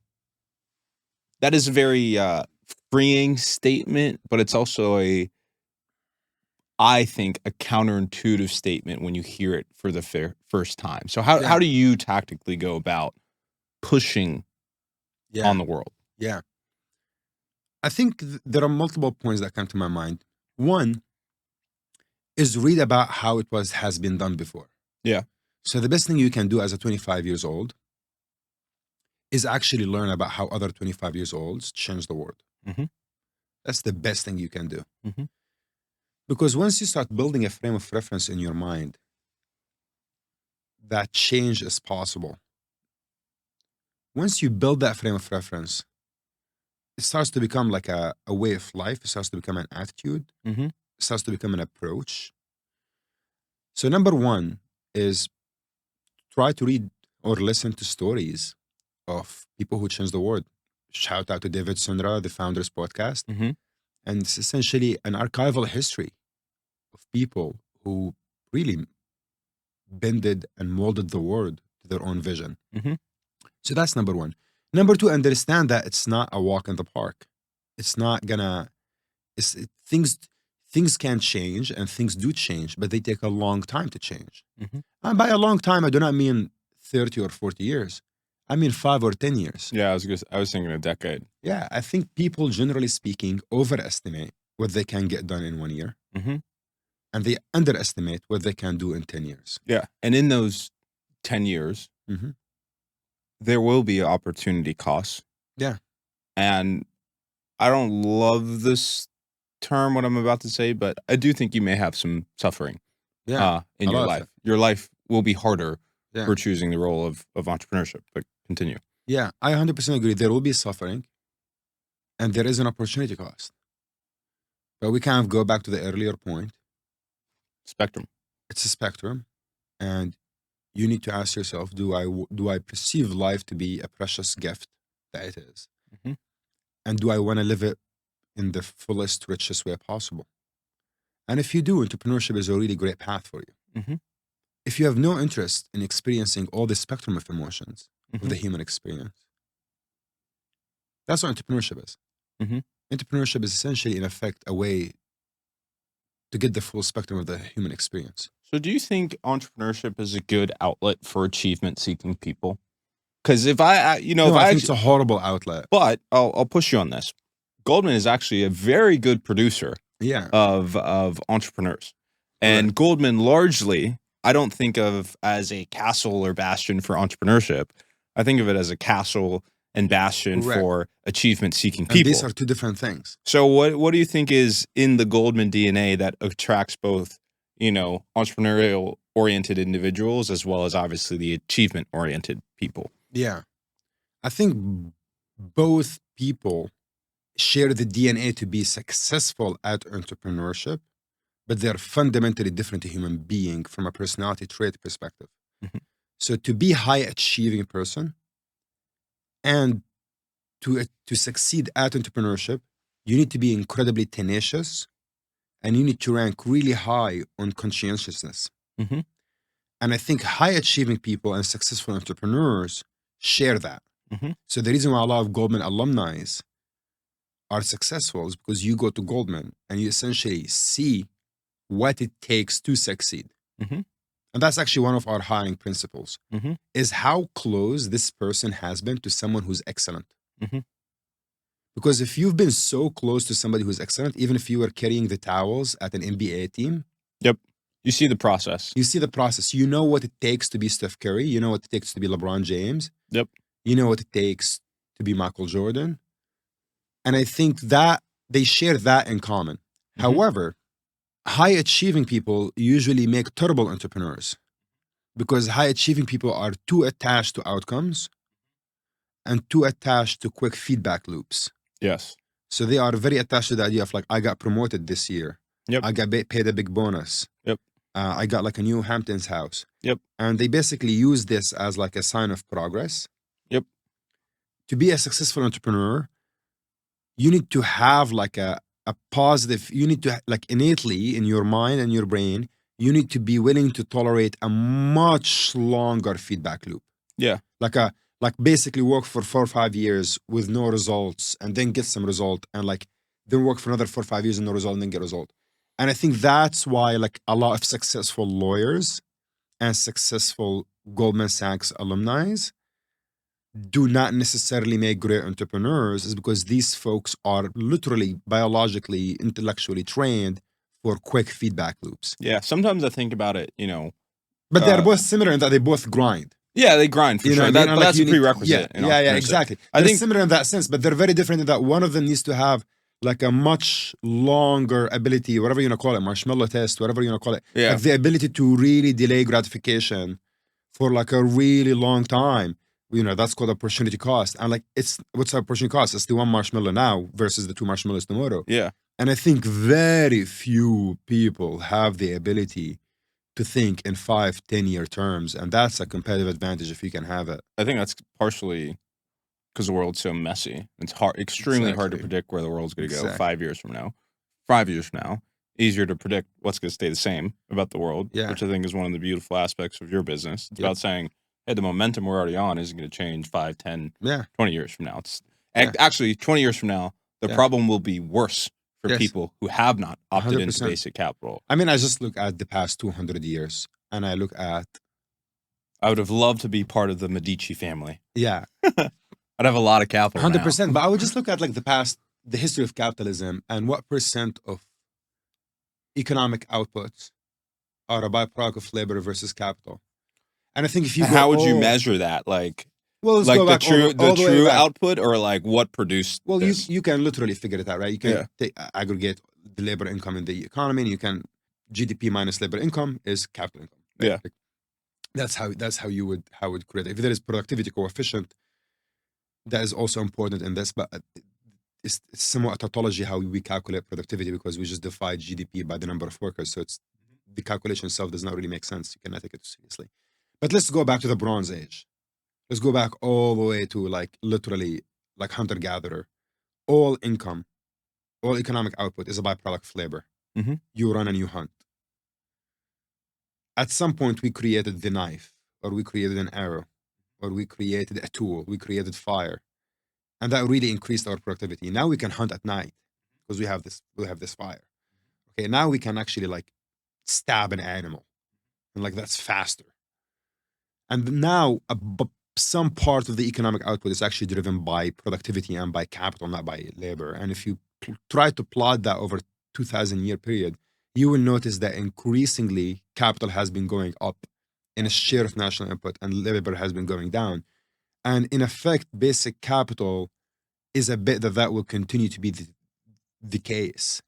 That is a very freeing statement, but it's also I think, a counterintuitive statement when you hear it for the first time. So how do you tactically go about pushing on the world? Yeah. I think there are multiple points that come to my mind. One is read about how it has been done before. Yeah. So the best thing you can do as a 25 years old is actually learn about how other 25 years olds change the world. Mhm. That's the best thing you can do. Mhm. Because once you start building a frame of reference in your mind, that change is possible. Once you build that frame of reference, it starts to become like a way of life. It starts to become an attitude. Mhm. It starts to become an approach. So number one is try to read or listen to stories of people who changed the world. Shout out to David Sundra, the Founders Podcast. Mhm. And it's essentially an archival history of people who really bended and molded the world to their own vision. Mhm. So that's number one. Number two, understand that it's not a walk in the park. It's not gonna. Things can change and things do change, but they take a long time to change. Mhm. And by a long time, I do not mean 30 or 40 years. I mean 5 or 10 years. Yeah, I was thinking a decade. Yeah, I think people, generally speaking, overestimate what they can get done in 1 year, Mhm. and they underestimate what they can do in 10 years. Yeah, and in those 10 years, Mhm. there will be opportunity costs. Yeah. And I don't love this term, what I'm about to say, but I do think you may have some suffering Yeah. in A your lot of life. it. Your life will be harder Yeah. for choosing the role of entrepreneurship. But continue. Yeah, I 100% agree. There will be suffering and there is an opportunity cost. But we kind of go back to the earlier point. Spectrum. It's a spectrum, and you need to ask yourself, do I perceive life to be a precious gift that it is? Mhm. And do I want to live it in the fullest, richest way possible? And if you do, entrepreneurship is a really great path for you. Mhm. If you have no interest in experiencing all the spectrum of emotions of the Mhm. human experience, that's what entrepreneurship is. Mhm. Entrepreneurship is essentially, in effect, a way to get the full spectrum of the human experience. So do you think entrepreneurship is a good outlet for achievement-seeking people? Because if I No, I think it's a horrible outlet. but I'll push you on this. Goldman is actually a very good producer Yeah. of entrepreneurs. And Correct. Goldman largely, I don't think of as a castle or bastion for entrepreneurship. I think of it as a castle and bastion Correct. for achievement-seeking And people. these are two different things. So what do you think is in the Goldman DNA that attracts both, entrepreneurial oriented individuals as well as obviously the achievement oriented people? Yeah. I think both people share the DNA to be successful at entrepreneurship, but they're fundamentally different human being from a personality trait perspective. Mhm. So to be high achieving person and to succeed at entrepreneurship, you need to be incredibly tenacious and you need to rank really high on conscientiousness. Mhm. And I think high achieving people and successful entrepreneurs share that. Mhm. So the reason why a lot of Goldman alumni are successful is because you go to Goldman and you essentially see what it takes to succeed. Mm-hmm. And that's actually one of our hiring principles, Mm-hmm. is how close this person has been to someone who's excellent. Mm-hmm. Because if you've been so close to somebody who's excellent, even if you were carrying the towels at an NBA team, Yep. You see the process. you see the process. You know what it takes to be Steph Curry. You know what it takes to be LeBron James. Yep. You know what it takes to be Michael Jordan. And I think that they share that in common. Mhm. However, high achieving people usually make terrible entrepreneurs because high achieving people are too attached to outcomes and too attached to quick feedback loops. Yes. So they are very attached to the idea of like, I got promoted this year. Yep. I got paid a big bonus. Yep. I got like a new Hamptons house. Yep. And they basically use this as like a sign of progress. Yep. To be a successful entrepreneur, you need to have like a positive, you need to like innately in your mind and your brain, you need to be willing to tolerate a much longer feedback loop. Yeah. Like basically work for 4 or 5 years with no results and then get some result and like then work for another 4 or 5 years and no result and then get result. And I think that's why like a lot of successful lawyers and successful Goldman Sachs alumni do not necessarily make great entrepreneurs is because these folks are literally biologically, intellectually trained for quick feedback loops. Yeah. Sometimes I think about it, But they're both similar in that they both grind. Yeah, they grind for You know sure. what I mean? But Like, that's a prerequisite. Yeah, exactly. I They're think similar in that sense, but they're very different in that one of them needs to have like a much longer ability, whatever you want to call it, marshmallow test, whatever you want to call it. Yeah. Like the ability to really delay gratification for like a really long time. That's called opportunity cost. And like, what's the opportunity cost? It's the one marshmallow now versus the two marshmallows tomorrow. Yeah. And I think very few people have the ability to think in 5-10 year terms. And that's a competitive advantage if you can have it. I think that's partially because the world's so messy. It's extremely hard to Exactly. predict where the world's going to go Exactly. 5 years from now. 5 years from now, easier to predict what's going to stay the same about the world, Yeah. which I think is one of the beautiful aspects of your business. It's Yep. about saying, hey, the momentum we're already on isn't going to change 5, 10, Yeah. 20 years from now. It's Yeah. actually 20 years from now, the Yeah. problem will be worse for Yes. people who have not opted into 100%. basic capital. I mean, I just look at the past 200 years and I look at, I would have loved to be part of the Medici family. yeah, I'd have a lot of capital 100%. now. But I would just look at like the history of capitalism and what percent of economic outputs are a byproduct of labor versus capital. And I think if you go How would you measure that? Like let's like go the back true all the way true back. output, or like what produced Well, this? you can literally figure it out, right? You can Yeah. aggregate the labor income in the economy, and you can GDP minus labor income is capital income. Right? Yeah. Like, that's how you would create it. If there is productivity coefficient, that is also important in this, but it's somewhat a tautology how we calculate productivity because we just divide GDP by the number of workers. So it's the calculation itself does not really make sense. You cannot take it seriously. But let's go back to the Bronze Age. Let's go back all the way to like literally like hunter-gatherer. All income, all economic output is a byproduct of labor. Mhm. You run and you hunt. At some point, we created the knife, or we created an arrow, or we created a tool, we created fire. And that really increased our productivity. Now we can hunt at night because we have this fire. Okay, now we can actually like stab an animal. And like that's faster. And now some part of the economic output is actually driven by productivity and by capital, not by labor. And if you try to plot that over 2,000-year period, you will notice that increasingly capital has been going up in a share of national input and labor has been going down. And in effect, basic capital is a bit that will continue to be the case.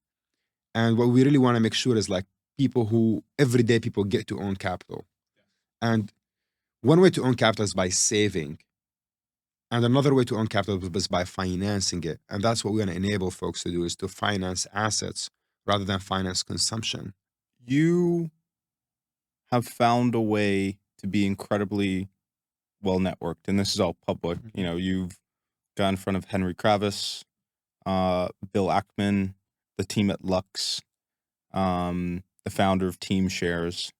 And what we really want to make sure is like everyday people get to own capital. And one way to own capital is by saving. And another way to own capital is by financing it. And that's what we're going to enable folks to do is to finance assets rather than finance consumption. You have found a way to be incredibly well networked, and this is all public. You've got in front of Henry Kravis, Bill Ackman, the team at Lux, the founder of Team Shares.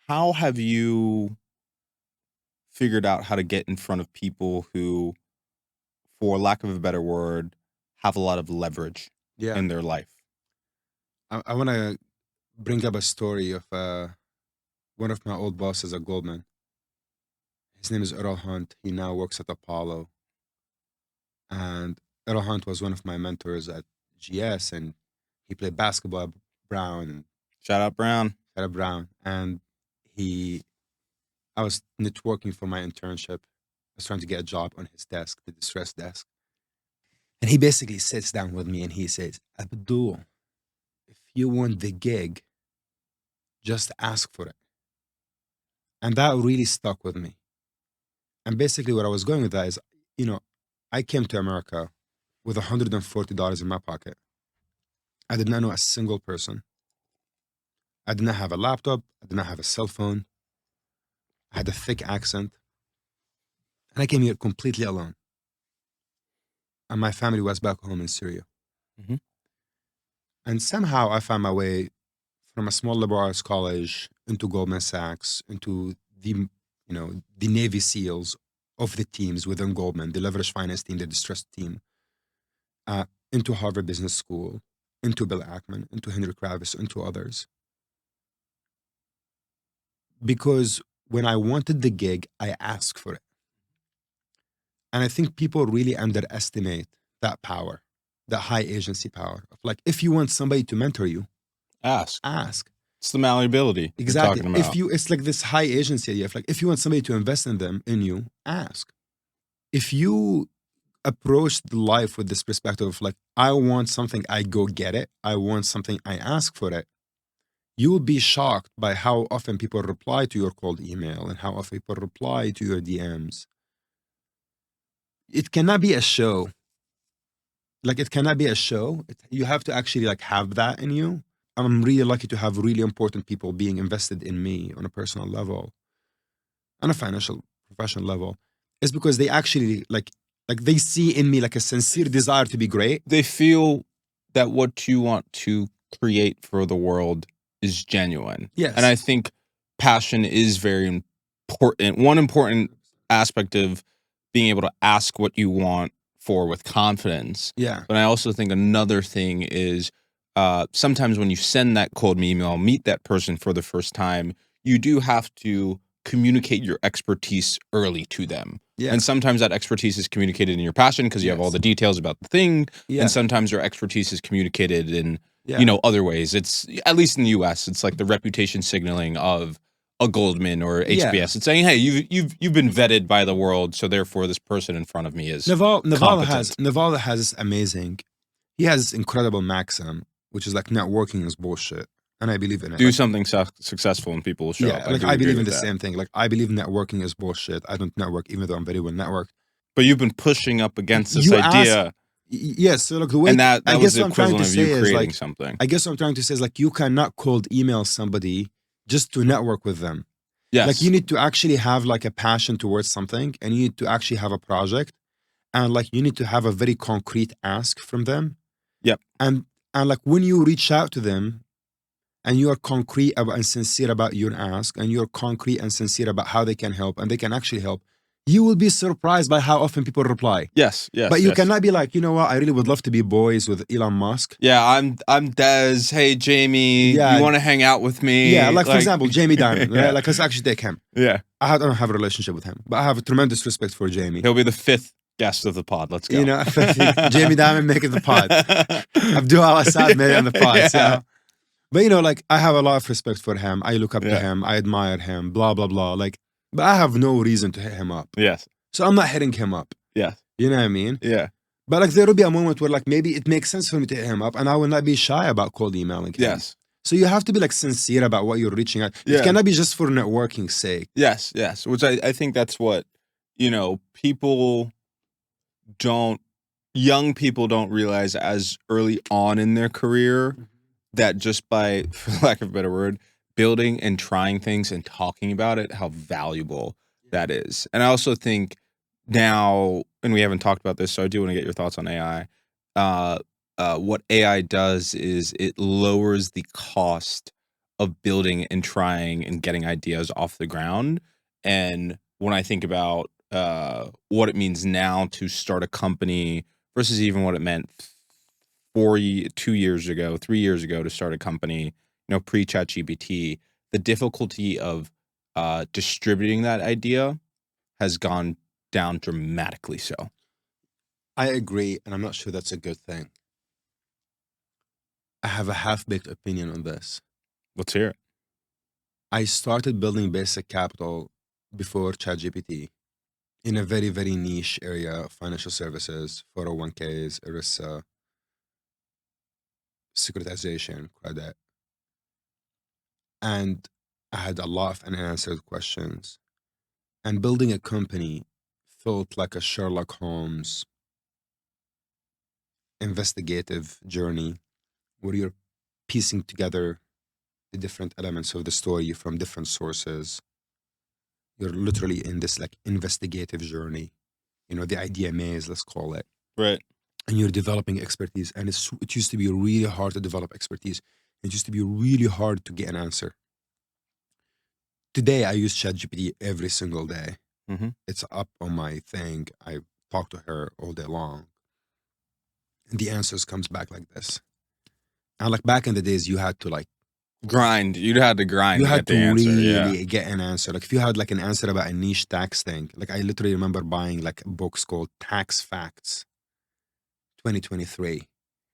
How have you figured out how to get in front of people who, for lack of a better word, have a lot of leverage Yeah. in their life. I want to bring up a story of one of my old bosses at Goldman. His name is Earl Hunt. He now works at Apollo. And Earl Hunt was one of my mentors at GS, and he played basketball at Brown and Shout out Brown. at Brown. And I was networking for my internship. I was trying to get a job on his desk, the distress desk. And he basically sits down with me and he says, Abdul, if you want the gig, just ask for it. And that really stuck with me. And basically, what I was going with that is, I came to America with $140 in my pocket. I did not know a single person. I did not have a laptop. I did not have a cell phone. I had a thick accent. And I came here completely alone. And my family was back home in Syria. Mhm. And somehow I found my way from a small liberal arts college into Goldman Sachs, into the Navy SEALs of the teams within Goldman, the leverage finance team, the distressed team, into Harvard Business School, into Bill Ackman, into Henry Kravis, into others. Because when I wanted the gig, I asked for it. And I think people really underestimate that power, that high agency power of like, if you want somebody to mentor you, Ask. ask. It's the malleability Exactly. you're talking about. It's like this high agency idea of like, if you want somebody to invest in you, ask. If you approach life with this perspective of like, I want something, I go get it. I want something, I ask for it. You will be shocked by how often people reply to your cold email and how often people reply to your DMs. It cannot be a show. Like, it cannot be a show. You have to actually like have that in you. I'm really lucky to have really important people being invested in me on a personal level, on a financial, professional level. It's because they actually like they see in me like a sincere desire to be great. They feel that what you want to create for the world is genuine. Yes. And I think passion is very important. One important aspect of being able to ask what you want for with confidence. Yeah. But I also think another thing is sometimes when you send that cold email, meet that person for the first time, you do have to communicate your expertise early to them. Yeah. And sometimes that expertise is communicated in your passion because you have all the details about the thing. Yeah. And sometimes your expertise is communicated in, Yeah. other ways. It's, at least in the US, it's like the reputation signaling of a Goldman or HBS. Yeah. It's saying, hey, you've been vetted by the world, so therefore this person in front of me is Naval competent. has this amazing. He has this incredible maxim, which is like networking is bullshit, and I believe in it. Do something successful and people will show up. Like I believe in the same thing. Like I believe networking is bullshit. I don't network, even though I'm very well networked. But you've been pushing up against this idea. Yes, so like the way, and that I was guess the what I'm trying to equivalent of you say is creating like, something. I guess what I'm trying to say is like, you cannot cold email somebody just to network with them. Yes. Like you need to actually have like a passion towards something, and you need to actually have a project, and like you need to have a very concrete ask from them. Yep. And like when you reach out to them and you are concrete about and sincere about your ask, and you're concrete and sincere about how they can help and they can actually help, you will be surprised by how often people reply. Yes. But you cannot be like, you know what, I really would love to be boys with Elon Musk. Yeah, I'm Des. Hey, Jamie, you want to hang out with me? Yeah, like for example, Jamie Dimon. Yeah. Right? Like, let's actually take him. Yeah. I don't have a relationship with him, but I have a tremendous respect for Jamie. He'll be the 5th guest of the pod. Let's go. Jamie Dimon making the pod. Abdul Al-Asaad made it on the pod. Yeah. So. But like I have a lot of respect for him. I look up to him. I admire him. Blah blah blah. Like, but I have no reason to hit him up. Yes. So I'm not hitting him up. Yeah. You know what I mean? Yeah. But like there will be a moment where like maybe it makes sense for me to hit him up, and I will not be shy about cold emailing him. Yes. So you have to be like sincere about what you're reaching out. It cannot be just for networking's sake. Yes. Yes. Which I think that's what, people young people don't realize as early on in their career that just by, for lack of a better word, building and trying things and talking about it, how valuable that is. And I also think now, and we haven't talked about this, so I do want to get your thoughts on AI. What AI does is it lowers the cost of building and trying and getting ideas off the ground. And when I think about what it means now to start a company versus even what it meant 2 years ago, 3 years ago to start a company, pre ChatGPT, the difficulty of distributing that idea has gone down dramatically. So I agree, and I'm not sure that's a good thing. I have a half-baked opinion on this. let's hear it. I started building basic capital before ChatGPT in a very, very niche area of financial services, 401ks, ERISA, securitization, credit. And I had a lot of unanswered questions. And building a company felt like a Sherlock Holmes investigative journey where you're piecing together the different elements of the story from different sources. You're literally in this like investigative journey, the idea maze, let's call it. Right. And you're developing expertise. And it used to be really hard to develop expertise. It used to be really hard to get an answer. Today, I use ChatGPT every single day. Mm-hmm. It's up on my thing. I talk to her all day long. And the answers comes back like this. And like back in the days, you had to like Grind. You'd had to grind you to had get the to answer. really Yeah. get an answer. Like if you had like an answer about a niche tax thing, like I literally remember buying like books called Tax Facts 2023.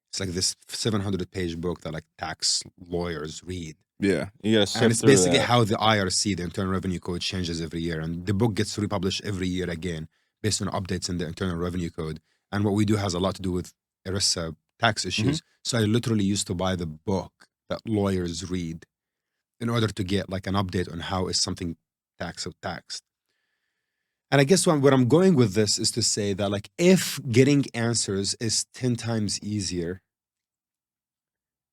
It's like this 700-page book that like tax lawyers read. Yeah. You gotta And sift it's through basically that. how the IRC, the Internal Revenue Code, changes every year. And the book gets republished every year again based on updates in the Internal Revenue Code. And what we do has a lot to do with ERISA tax issues. So I literally used to buy the book that lawyers read in order to get like an update on how is something taxed. And I guess where I'm going with this is to say that like if getting answers is 10 times easier,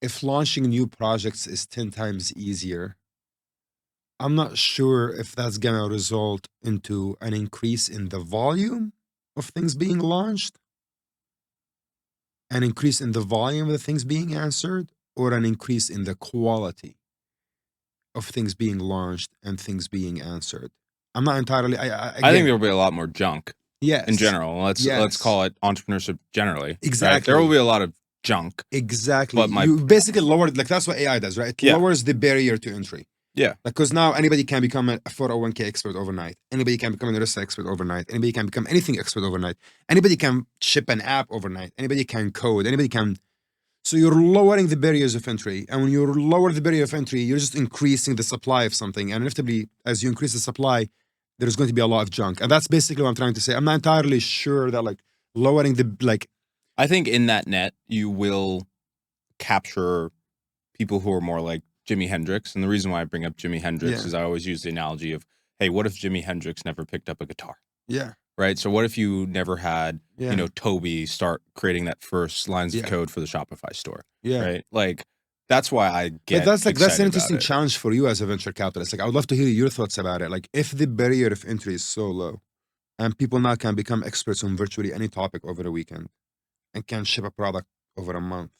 if launching new projects is 10 times easier, I'm not sure if that's going to result into an increase in the volume of things being launched, an increase in the volume of the things being answered, or an increase in the quality of things being launched and things being answered. I'm not entirely. I think Again, there will be a lot more junk yes, in general. Let's yes, call it entrepreneurship generally. Right? exactly. There will be a lot of junk. Exactly. But You basically lowered, like that's what AI does, right? It Yeah. lowers the barrier to entry. Yeah. Because now anybody can become a 401k expert overnight. Anybody can become an ERISA expert overnight. Anybody can become anything expert overnight. Anybody can ship an app overnight. Anybody can code. Anybody can. So you're lowering the barriers of entry. And when you lower the barrier of entry, you're just increasing the supply of something. And inevitably, as you increase the supply, there's going to be a lot of junk. And that's basically what I'm trying to say. I'm not entirely sure that like lowering the, like, I think in that net, you will capture people who are more like Jimi Hendrix. And the reason why I bring up Jimi Hendrix is I always use the analogy of, hey, what if Jimi Hendrix never picked up a guitar? yeah. Right? So what if you never had, Toby start creating that first lines of code for the Shopify store? Yeah. Right? Like, that's why I get But that's an excited interesting about it. challenge for you as a venture capitalist. Like I would love to hear your thoughts about it. Like if the barrier of entry is so low and people now can become experts on virtually any topic over a weekend and can ship a product over a month,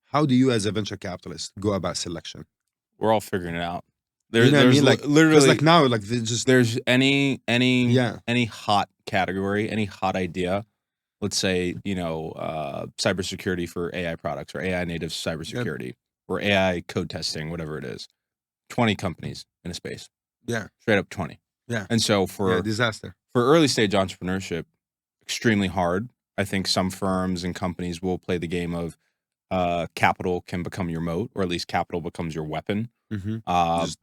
how do you as a venture capitalist go about selection? We're all figuring it out. You know what I mean? Like literally, like now, like there's any hot category, any hot idea. Let's say, cybersecurity for AI products or AI native cybersecurity or AI code testing, whatever it is. 20 companies in a space. Yeah. Straight up 20. Yeah. And so for disaster. For early stage entrepreneurship, extremely hard. I think some firms and companies will play the game of capital can become your moat, or at least capital becomes your weapon. Just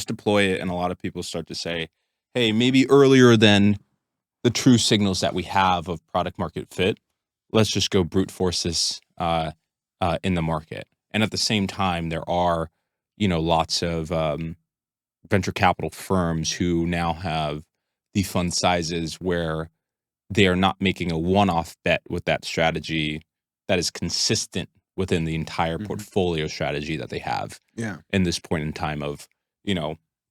deploy it. And a lot of people start to say, hey, maybe earlier than the true signals that we have of product market fit, let's just go brute force this in the market. And at the same time, there are, lots of venture capital firms who now have the fund sizes where they are not making a one-off bet with that strategy that is consistent within the entire portfolio strategy that they have in this point in time of,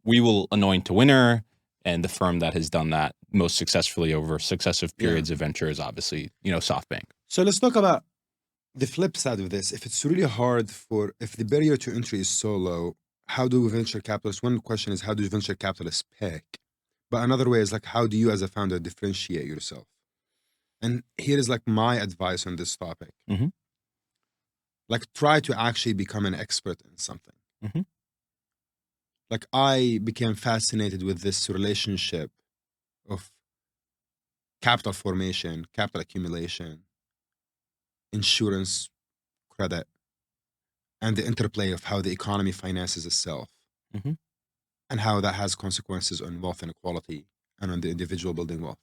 we will anoint a winner. And the firm that has done that most successfully over successive periods of venture is obviously, SoftBank. So let's talk about the flip side of this. If it's really hard if the barrier to entry is so low, how do venture capitalists, one question is how do venture capitalists pick? But another way is like, how do you as a founder differentiate yourself? And here is like my advice on this topic. Mhm. Like, try to actually become an expert in something. Mhm. Like, I became fascinated with this relationship of capital formation, capital accumulation, insurance, credit, and the interplay of how the economy finances itself, Mhm. and how that has consequences on wealth inequality and on the individual building wealth.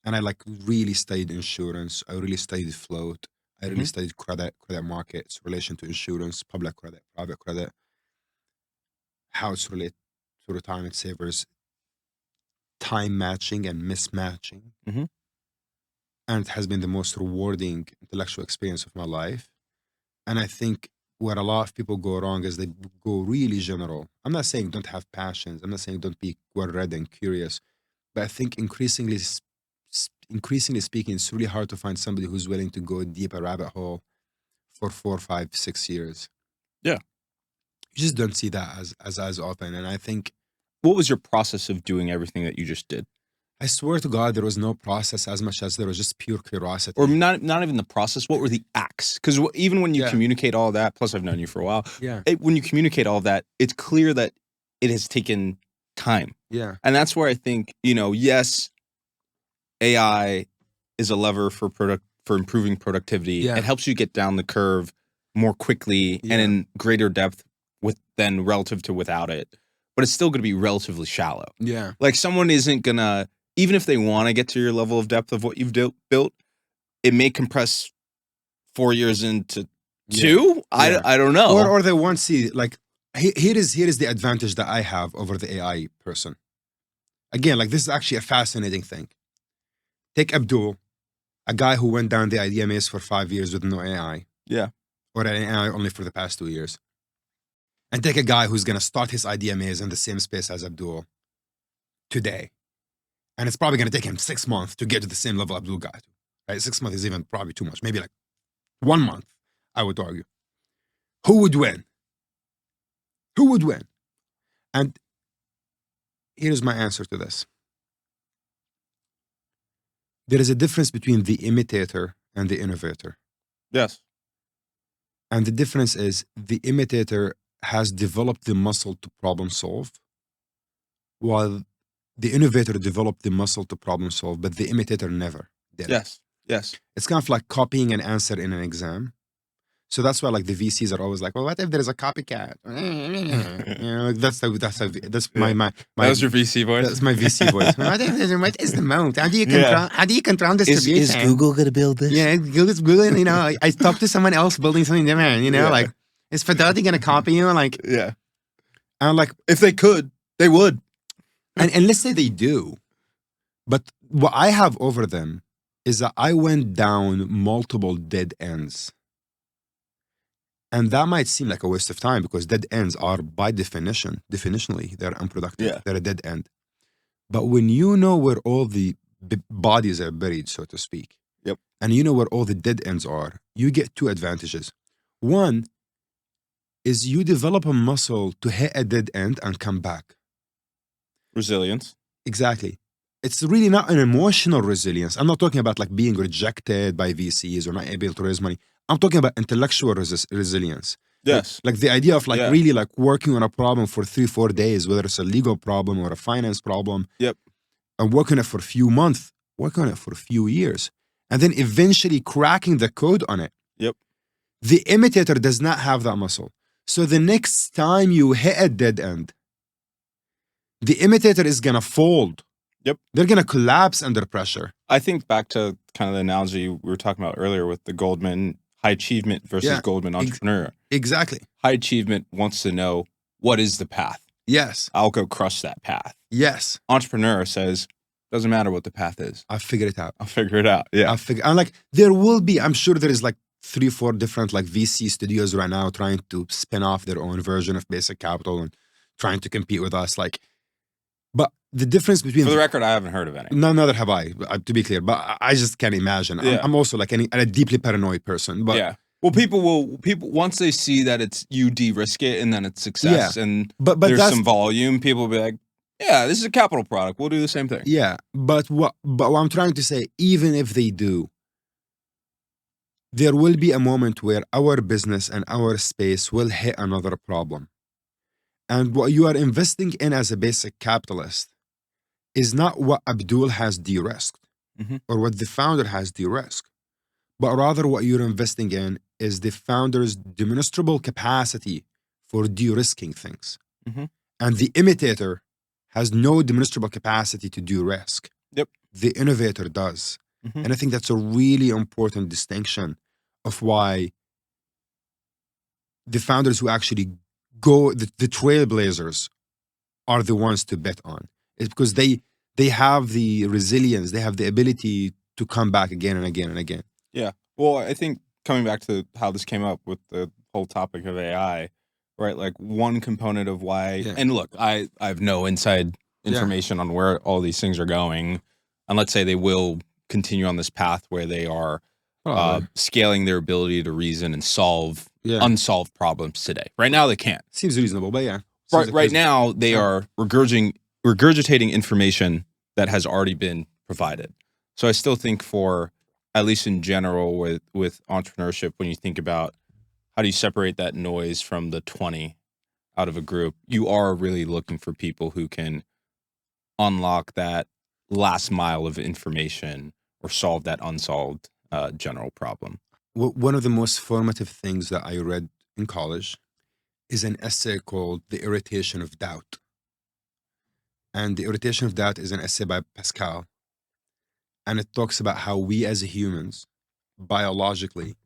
And I like really studied insurance. I really studied float. I really Mhm. studied credit markets, relation to insurance, public credit, private credit, how it's related to retirement savers, time matching and mismatching. Mhm. And it has been the most rewarding intellectual experience of my life. And I think where a lot of people go wrong is they go really general. I'm not saying don't have passions. I'm not saying don't be well read and curious. But I think increasingly speaking, it's really hard to find somebody who's willing to go deep a rabbit hole for 4, 5, 6 years. Yeah. You just don't see that as often. And I think, What was your process of doing everything that you just did? I swear to God, there was no process as much as there was just pure curiosity. Or not even the process, what were the acts? Because even when you Yeah. communicate all that, plus I've known you for a while, Yeah. when you communicate all that, it's clear that it has taken time. Yeah. And that's where I think, yes, AI is a lever for improving productivity. Yeah. It helps you get down the curve more quickly Yeah. and in greater depth than relative to without it. But it's still going to be relatively shallow. Yeah. Like someone isn't going to, even if they want to get to your level of depth of what you've built, it may compress 4 years into 2. Yeah. I don't know. Or they won't see, like, here is the advantage that I have over the AI person. Again, like, this is actually a fascinating thing. Take Abdul, a guy who went down the idea maze for 5 years with no AI. Yeah. Or an AI only for the past 2 years. And take a guy who's going to start his idea maze in the same space as Abdul today. And it's probably going to take him 6 months to get to the same level Abdul got to. Right? 6 months is even probably too much. Maybe like 1 month, I would argue. Who would win? Who would win? And here's my answer to this. There is a difference between the imitator and the innovator. Yes. And the difference is the imitator has developed the muscle to problem solve, while the innovator developed the muscle to problem solve, but the imitator never did. Yes. Yes. It's kind of like copying an answer in an exam. So that's why, like, the VCs are always like, well, what if there's a copycat? That's my That was your VC voice. That's my VC voice. What is the moat? How do you control distribution? Is Google going to build this? Yeah, Google. I talked to someone else building something different. Like, is Fidelity going to copy you? Like, yeah. And like, if they could, they would. And let's say they do, but what I have over them is that I went down multiple dead ends. And that might seem like a waste of time because dead ends are, by definitionally, they're unproductive. Yeah. They're a dead end. But when you know where all the bodies are buried, so to speak, yep, and you know where all the dead ends are, you get 2 advantages. One is you develop a muscle to hit a dead end and come back. Resilience. Exactly. It's really not an emotional resilience. I'm not talking about like being rejected by VCs or not able to raise money. I'm talking about intellectual resilience. Yes. Like the idea of like really like working on a problem for 3-4 days, whether it's a legal problem or a finance problem. Yep. And working on it for a few months, working on it for a few years, and then eventually cracking the code on it. Yep. The imitator does not have that muscle. So the next time you hit a dead end, the imitator is going to fold. Yep. They're going to collapse under pressure. I think back to kind of the analogy we were talking about earlier with the Goldman high achievement versus Goldman entrepreneur. Exactly. High achievement wants to know, what is the path? Yes. I'll go crush that path. Yes. Entrepreneur says, doesn't matter what the path is. I'll figure it out. Yeah. I'm like, there will be, I'm sure there is like 3-4 different like VC studios right now trying to spin off their own version of Basic Capital and trying to compete with us. Like, but the difference between... For the record, I haven't heard of any. Neither have I, to be clear. But I just can't imagine. Yeah. I'm also like a deeply paranoid person. But yeah. Well, people once they see that it's you de-risk it and then it's success and but there's some volume, people will be like, Yeah, this is a capital product. We'll do the same thing. Yeah, but what I'm trying to say, even if they do, there will be a moment where our business and our space will hit another problem. And what you are investing in as a basic capitalist is not what Abdul has de-risked Mhm. or what the founder has de-risked, but rather what you're investing in is the founder's demonstrable capacity for de-risking things. Mhm. And the imitator has no demonstrable capacity to de-risk. Yep. The innovator does. Mhm. And I think that's a really important distinction of why the founders who actually go, the trailblazers, are the ones to bet on. It's because they have the resilience, they have the ability to come back again and again and again. Yeah. Well, I think coming back to how this came up with the whole topic of AI, right? Like one component of why, Yeah. and look, I have no inside information on where all these things are going, and let's say they will continue on this path where they are scaling their ability to reason and solve unsolved problems today. Right now, they can't. Seems reasonable, but yeah. Right now, they are regurgitating information that has already been provided. So I still think for, at least in general with entrepreneurship, when you think about how do you separate that noise from the 20 out of a group, you are really looking for people who can unlock that last mile of information or solve that unsolved general problem. One of the most formative things that I read in college is an essay called The Irritation of Doubt. And The Irritation of Doubt is an essay by Pascal. And it talks about how we as humans, biologically,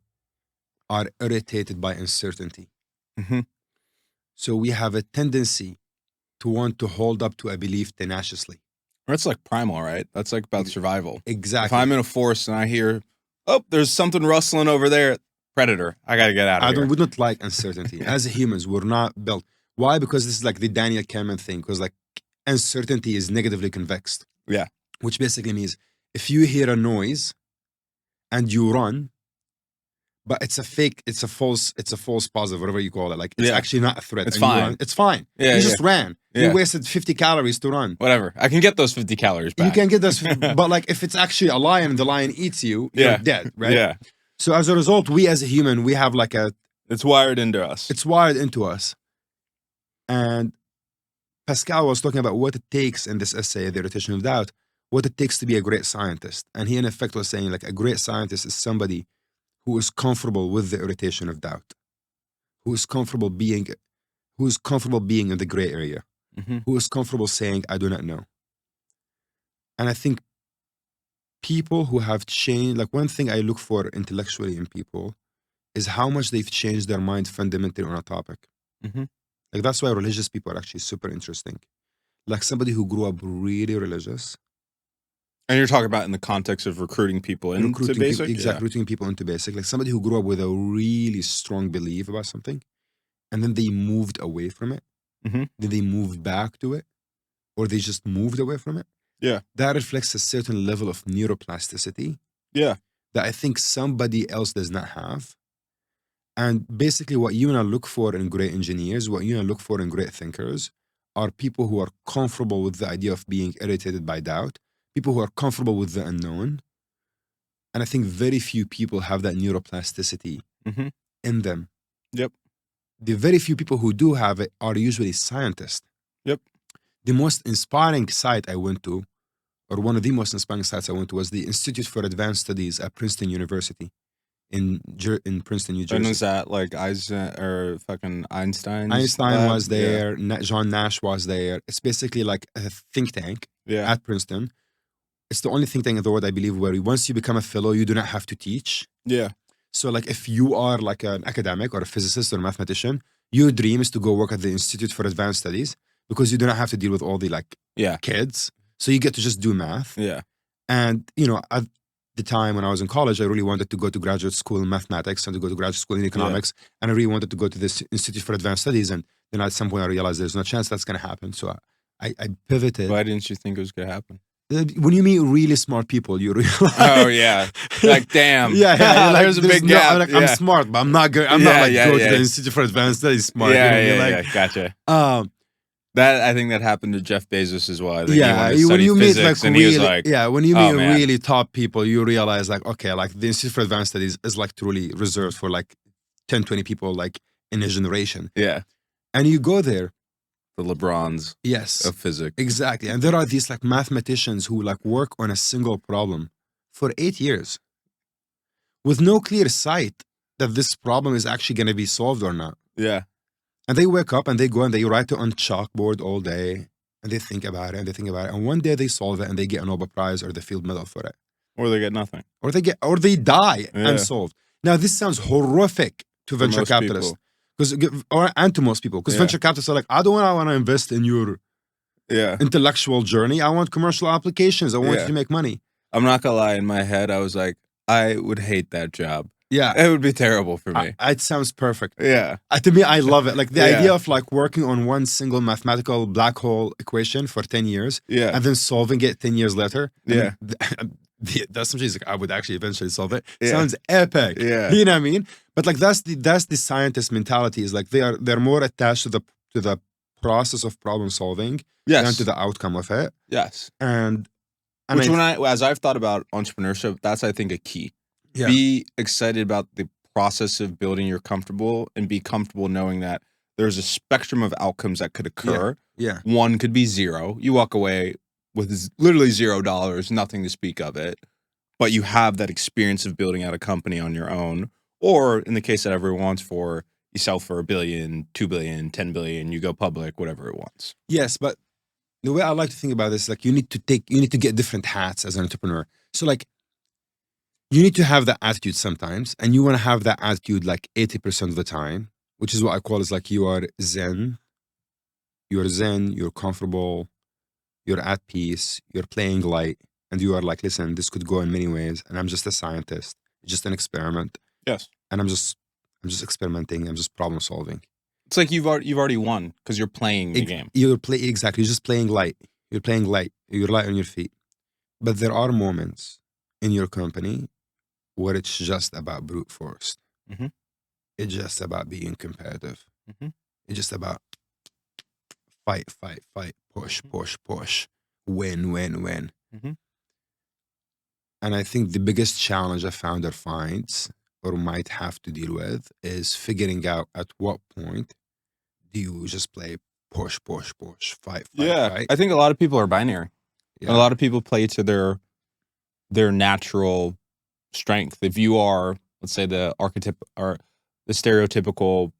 are irritated by uncertainty. Mm-hmm. So we have a tendency to want to hold up to a belief tenaciously. That's like primal, right? That's like about survival. Exactly. If I'm in a forest and I hear, oh, there's something rustling over there, predator, I got to get out of here. We don't like uncertainty. As humans, we're not built. Why? Because this is like the Daniel Kahneman thing, because like uncertainty is negatively convexed. Yeah. Which basically means if you hear a noise and you run, but it's a false positive, whatever you call it. Like it's actually not a threat. It's fine. Run, it's fine. Yeah, you just ran. Yeah. You wasted 50 calories to run. Whatever. I can get those 50 calories back. You can get those, but like if it's actually a lion and the lion eats you, you're dead, right? Yeah. So as a result, we as a human, we have like it's wired into us. It's wired into us. And Pascal was talking about what it takes in this essay, The Irritation of Doubt, what it takes to be a great scientist. And he in effect was saying like a great scientist is somebody who is comfortable with the irritation of doubt, who is comfortable being in the gray area, who is comfortable saying, I do not know. And I think people who have changed, like one thing I look for intellectually in people is how much they've changed their mind fundamentally on a topic. Like that's why religious people are actually super interesting. Like somebody who grew up really religious. And you're talking about in the context of recruiting people into basic? Recruiting people into basic. Like somebody who grew up with a really strong belief about something, and then they moved away from it. Then they moved back to it, or they just moved away from it. Yeah. That reflects a certain level of neuroplasticity. Yeah. That I think somebody else does not have. And basically what you and I look for in great engineers, what you and I look for in great thinkers, are people who are comfortable with the idea of being irritated by doubt, people who are comfortable with the unknown. And I think very few people have that neuroplasticity in them. Yep. The very few people who do have it are usually scientists. Yep. The most inspiring site I went to, or one of the most inspiring sites I went to, was the Institute for Advanced Studies at Princeton University in Princeton, New Jersey. And was that like fucking Einstein? Einstein was there. John Nash was there. It's basically like a think tank at Princeton. It's the only think tank in the world, I believe, where once you become a fellow, you do not have to teach. Yeah. So like if you are like an academic or a physicist or a mathematician, your dream is to go work at the Institute for Advanced Studies because you do not have to deal with all the kids. So you get to just do math. Yeah. And, at the time when I was in college, I really wanted to go to graduate school in mathematics and to go to graduate school in economics. And I really wanted to go to this Institute for Advanced Studies. And then at some point I realized there's no chance that's going to happen. So I pivoted. Why didn't you think it was going to happen? When you meet really smart people, you realize. Oh yeah, like damn. Yeah. Like, there's a big gap. I'm smart, but I'm not good. I'm not go to the Institute for Advanced Studies smart. Yeah, gotcha. That I think that happened to Jeff Bezos as well. I think he Yeah, wanted to when study you meet physics, like and he was really, like, yeah, when you "Oh meet man, really top people, you realize like, okay, like the Institute for Advanced Studies is like truly reserved for like 10, 20 people like in a generation. yeah, And you go there, the LeBrons yes, of physics." exactly. And there are these like mathematicians who like work on a single problem for 8 years with no clear sight that this problem is actually going to be solved or not. Yeah, And they wake up and they go and they write it on chalkboard all day and they think about it and they think about it. And one day they solve it and they get a Nobel Prize or the Field Medal for it. or they get nothing. Or they die Yeah, unsolved. Now this sounds horrific to for venture most capitalists people. and to most people because Yeah, venture capitalists are like, I don't want to invest in your yeah, intellectual journey. I want commercial applications. I want you yeah. to make money. I'm not gonna lie. In my head, I was like, I would hate that job. Yeah, It would be terrible for me. it sounds perfect. Yeah, To me, I love it. Like the Yeah. idea of like working on one single mathematical black hole equation for 10 years yeah, and then solving it 10 years later. Yeah. That's something like I would actually eventually solve it. Yeah. Sounds epic. Yeah. You know what I mean? But like that's the scientist mentality is like they're more attached to the process of problem solving than yes, to the outcome of it. yes. And Which I, as I've thought about entrepreneurship, that's I think a key. yeah, Be excited about the process of building your comfortable and be comfortable knowing that there's a spectrum of outcomes that could occur. yeah, One could be zero. You walk away with literally $0, nothing to speak of it, but you have that experience of building out a company on your own. Or in the case that everyone wants for, you sell for $1 billion, $2 billion, $10 billion, you go public, whatever it wants. yes. But the way I like to think about this is like you need to get different hats as an entrepreneur. So like you need to have that attitude sometimes, and you want to have that attitude like 80% of the time, which is what I call is like you are zen, you're comfortable, you're at peace, you're playing light, and you are like, listen, this could go in many ways, and I'm just a scientist, just an experiment, Yes. and I'm just experimenting, I'm just problem solving. It's like you've already won because you're playing the game. Exactly, you're just playing light. You're playing light. You're light on your feet. But there are moments in your company where it's just about brute force. Mhm. It's just about being competitive. Mhm. It's just about fight, push, win. Mhm. And I think the biggest challenge a founder finds or might have to deal with is figuring out at what point do you just play push, fight, Yeah, fight. I think a lot of people are binary. Yeah. A lot of people play to their natural strength. If you are, let's say, the archetype or the stereotypical,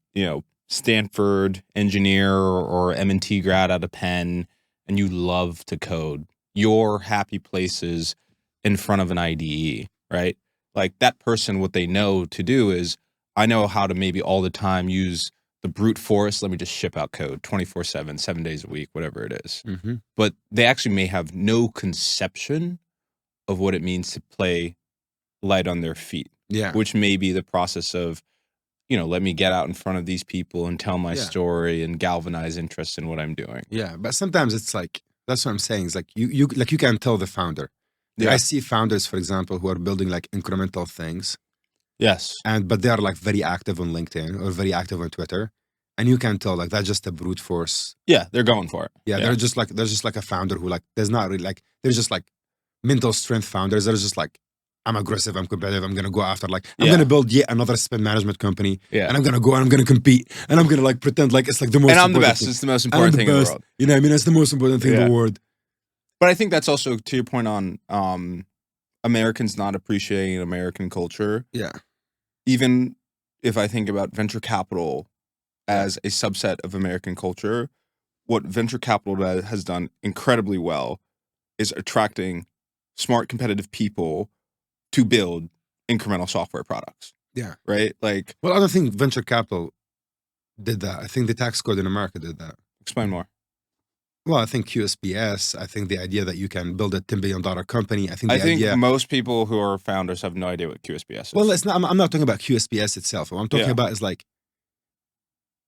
Stanford engineer or M&T grad out of Penn, and you love to code, your happy place is in front of an IDE, right? Like that person, what they know to do is, I know how to maybe all the time use the brute force. Let me just ship out code 24/7, 7 days a week, whatever it is. Mm-hmm. But they actually may have no conception of what it means to play light on their feet, Yeah. which may be the process of, let me get out in front of these people and tell my Yeah. story and galvanize interest in what I'm doing. Yeah. But sometimes it's like, that's what I'm saying. It's like you can tell the founder. Like, Yeah. I see founders, for example, who are building like incremental things, Yes. but they are like very active on LinkedIn or very active on Twitter, and you can tell like that's just a brute force. Yeah, they're going for it. Yeah, they're just like there's just like a founder who like there's not really like there's just like mental strength founders. They're just like, I'm aggressive, I'm competitive, I'm gonna go after like I'm gonna build yet another spend management company, Yeah. and I'm gonna go and I'm gonna compete, and I'm gonna like pretend like it's like the most. And I'm the important best. thing. It's the most And I'm important the thing in the best. world. You know what I mean? It's the most important thing in Yeah. the world. But I think that's also to your point on Americans not appreciating American culture. Yeah. Even if I think about venture capital as a subset of American culture, what venture capital has done incredibly well is attracting smart, competitive people to build incremental software products. Yeah. Right? Like, Well, I don't think venture capital did that. I think the tax code in America did that. explain more. Well, I think QSBS. I think the idea that you can build a $10 billion company. I think I the think idea. most people who are founders have no idea what QSBS is. Well, it's not. I'm not talking about QSBS itself. What I'm talking about is like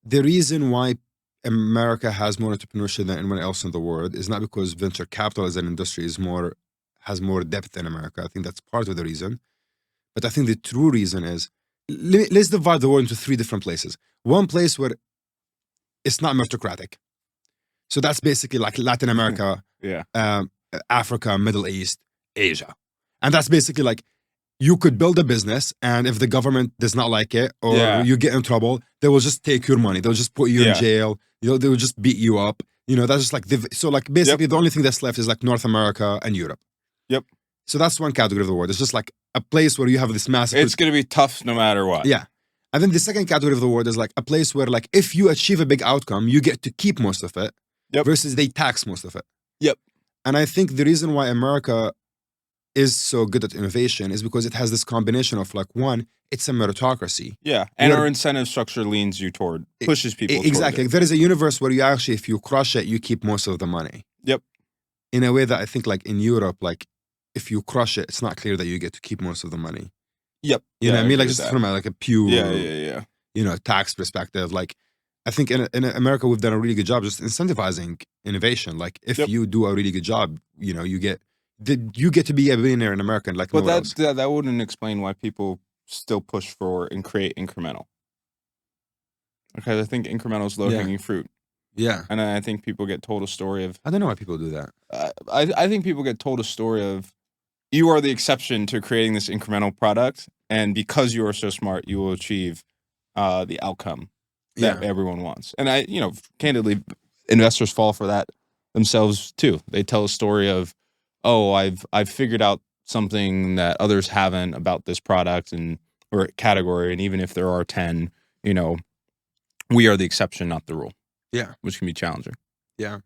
the reason why America has more entrepreneurship than anyone else in the world is not because venture capital as an industry has more depth in America. I think that's part of the reason. But I think the true reason is let's divide the world into three different places. One place where it's not meritocratic. So that's basically like Latin America, Yeah. Africa, Middle East, Asia. And that's basically like, you could build a business, and if the government does not like it or Yeah. you get in trouble, they will just take your money. They'll just put you in Yeah. jail. They will just beat you up. That's just like, so like basically the only thing that's left is like North America and Europe. Yep. So that's one category of the world. It's just like a place where you have this massive. It's going to be tough no matter what. Yeah. And then the second category of the world is like a place where like if you achieve a big outcome, you get to keep most of it. Yep. Versus they tax most of it. Yep. And I think the reason why America is so good at innovation is because it has this combination of like, one, it's a meritocracy. Yeah. And our incentive structure leans you toward, pushes people exactly. toward it. There is a universe where you actually, if you crush it, you keep most of the money. Yep. In a way that I think like in Europe, like if you crush it, it's not clear that you get to keep most of the money. Yep. You know what I mean? Like just from like a pure, tax perspective. Like I think in America, we've done a really good job just incentivizing innovation. Like if you do a really good job, you get to be a billionaire in America. Like, but that wouldn't explain why people still push for and create incremental. Because I think incremental is low-hanging fruit. Yeah. And I think people get told a story of... I don't know why people do that. I think people get told a story of, you are the exception to creating this incremental product, and because you are so smart, you will achieve the outcome that everyone wants. And candidly, investors fall for that themselves too. They tell a story of, oh, I've figured out something that others haven't about this product or category, and even if there are 10, we are the exception, not the rule. Yeah. Which can be challenging. Yeah.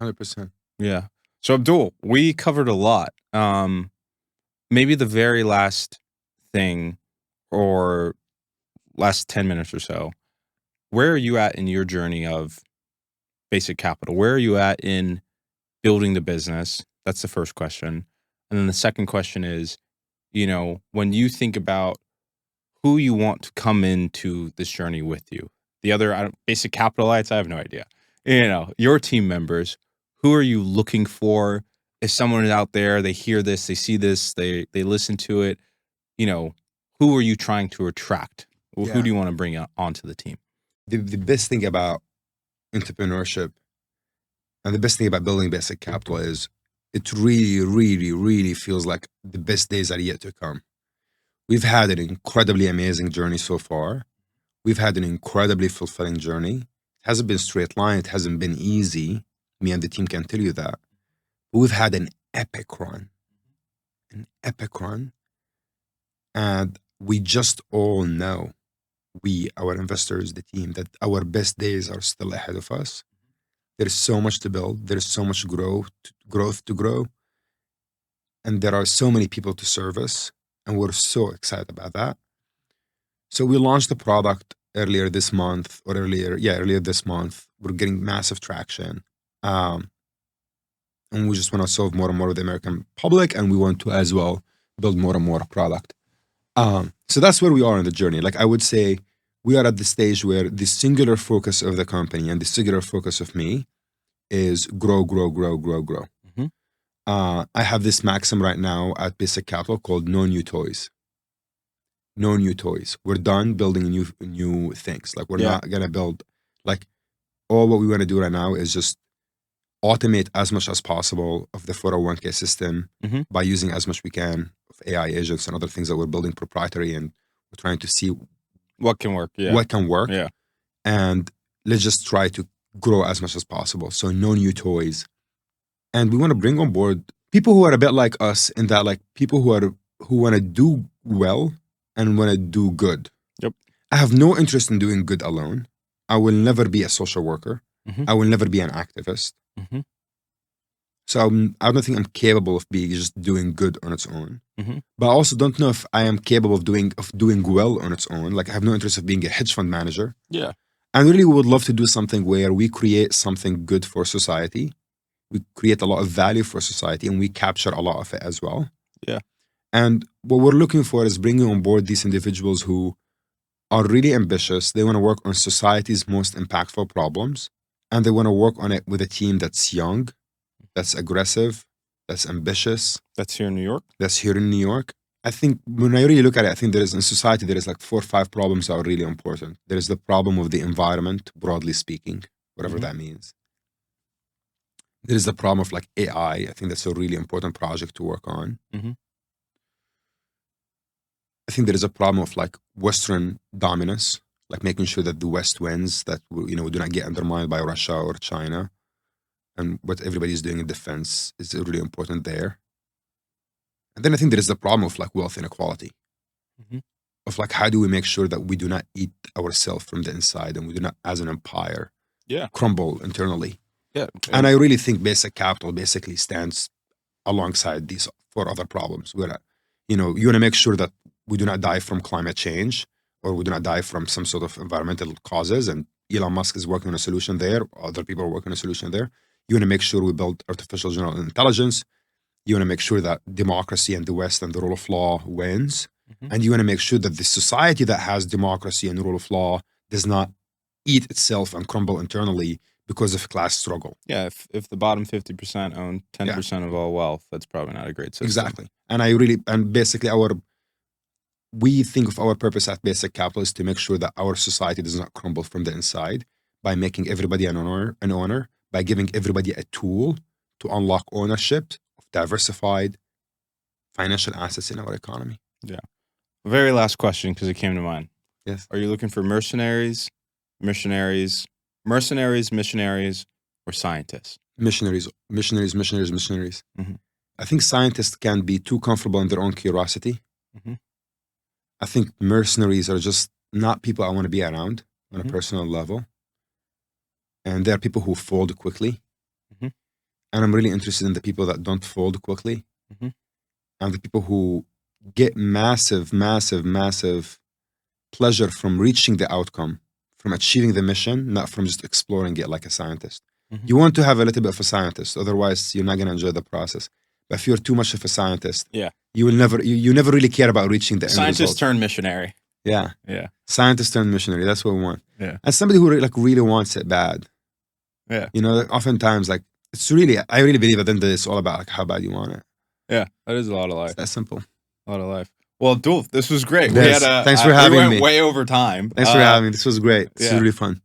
100%. Yeah. So Abdul, we covered a lot. Maybe the very last thing, or last 10 minutes or so, where are you at in your journey of Basic Capital? Where are you at in building the business? That's the first question. And then the second question is, when you think about who you want to come into this journey with you, the other Basic Capitalites, I have no idea. Your team members, who are you looking for? If someone is out there, they hear this, they see this, they listen to it, who are you trying to attract? Who do you want to bring onto the team? The best thing about entrepreneurship and the best thing about building Basic Capital is it really, really, really feels like the best days are yet to come. We've had an incredibly amazing journey so far. We've had an incredibly fulfilling journey. It hasn't been straight line. It hasn't been easy. Me and the team can tell you that. But we've had an epic run. And we just all know, our investors, the team, that our best days are still ahead of us. There's so much to build. There's so much growth to grow. And there are so many people to service. And we're so excited about that. So we launched the product earlier this month. We're getting massive traction. And we just want to solve more and more with the American public. And we want to as well build more and more product. So that's where we are in the journey. Like I would say, we are at the stage where the singular focus of the company and the singular focus of me is grow. Mm-hmm. I have this maxim right now at Basic Capital called no new toys. No new toys. We're done building new things. Like we're not gonna build, like all what we want to do right now is just automate as much as possible of the 401k system by using as much we can of AI agents and other things that we're building proprietary, and we're trying to see what can work. Yeah. And let's just try to grow as much as possible. So no new toys. And we want to bring on board people who are a bit like us, in that like people who want to do well and want to do good. Yep. I have no interest in doing good alone. I will never be a social worker. I will never be an activist. So I don't think I'm capable of just doing good on its own. But I also don't know if I am capable of doing well on its own. Like I have no interest of being a hedge fund manager. Yeah. And really we would love to do something where we create something good for society. We create a lot of value for society, and we capture a lot of it as well. Yeah. And what we're looking for is bringing on board these individuals who are really ambitious. They want to work on society's most impactful problems, and they want to work on it with a team that's young, that's aggressive, that's ambitious. That's here in New York? I think when I really look at it, I think in society, there is like 4 or 5 problems that are really important. There is the problem of the environment, broadly speaking, whatever that means. There is the problem of like AI. I think that's a really important project to work on. Mhm. I think there is a problem of like Western dominance, like making sure that the West wins, that we do not get undermined by Russia or China, and what everybody is doing in defense is really important there. And then I think there is the problem of like wealth inequality, Mhm. of like how do we make sure that we do not eat ourselves from the inside and we do not, as an empire, Yeah. crumble internally. Yeah. And I really think basic capital basically stands alongside these four other problems. Where you want to make sure that we do not die from climate change or we do not die from some sort of environmental causes. And Elon Musk is working on a solution there. Other people are working on a solution there. You want to make sure we build artificial general intelligence. You want to make sure that democracy and the West and the rule of law wins. Mhm. And you want to make sure that the society that has democracy and rule of law does not eat itself and crumble internally because of class struggle. Yeah, if the bottom 50% own 10% of all wealth, that's probably not a great system. Exactly. And basically we think of our purpose at Basic Capital is to make sure that our society does not crumble from the inside by making everybody an owner, by giving everybody a tool to unlock ownership of diversified financial assets in our economy. Yeah. Very last question, because it came to mind. Yes. Are you looking for missionaries, or scientists? Missionaries. Mhm. I think scientists can be too comfortable in their own curiosity. Mhm. I think mercenaries are just not people I want to be around on a Mhm. personal level. And there are people who fold quickly. Mhm. And I'm really interested in the people that don't fold quickly. Mhm. And the people who get massive, massive, massive pleasure from reaching the outcome, from achieving the mission, not from just exploring it like a scientist. Mhm. You want to have a little bit of a scientist, otherwise you're not going to enjoy the process. But if you're too much of a scientist, Yeah. you will never, you never really care about reaching the end Scientist result. turned missionary. Yeah. Yeah. Scientist turned missionary. That's what we want. Yeah. And somebody who really wants it bad. Yeah. Oftentimes like I really believe at the end of it's all about like how bad you want it. Yeah. That is a lot of life. It's that simple. A lot of life. Well, Abdul, this was great. Yes. Thanks for having we went me. way over time. Thanks for having me. This was great. This yeah. was really fun.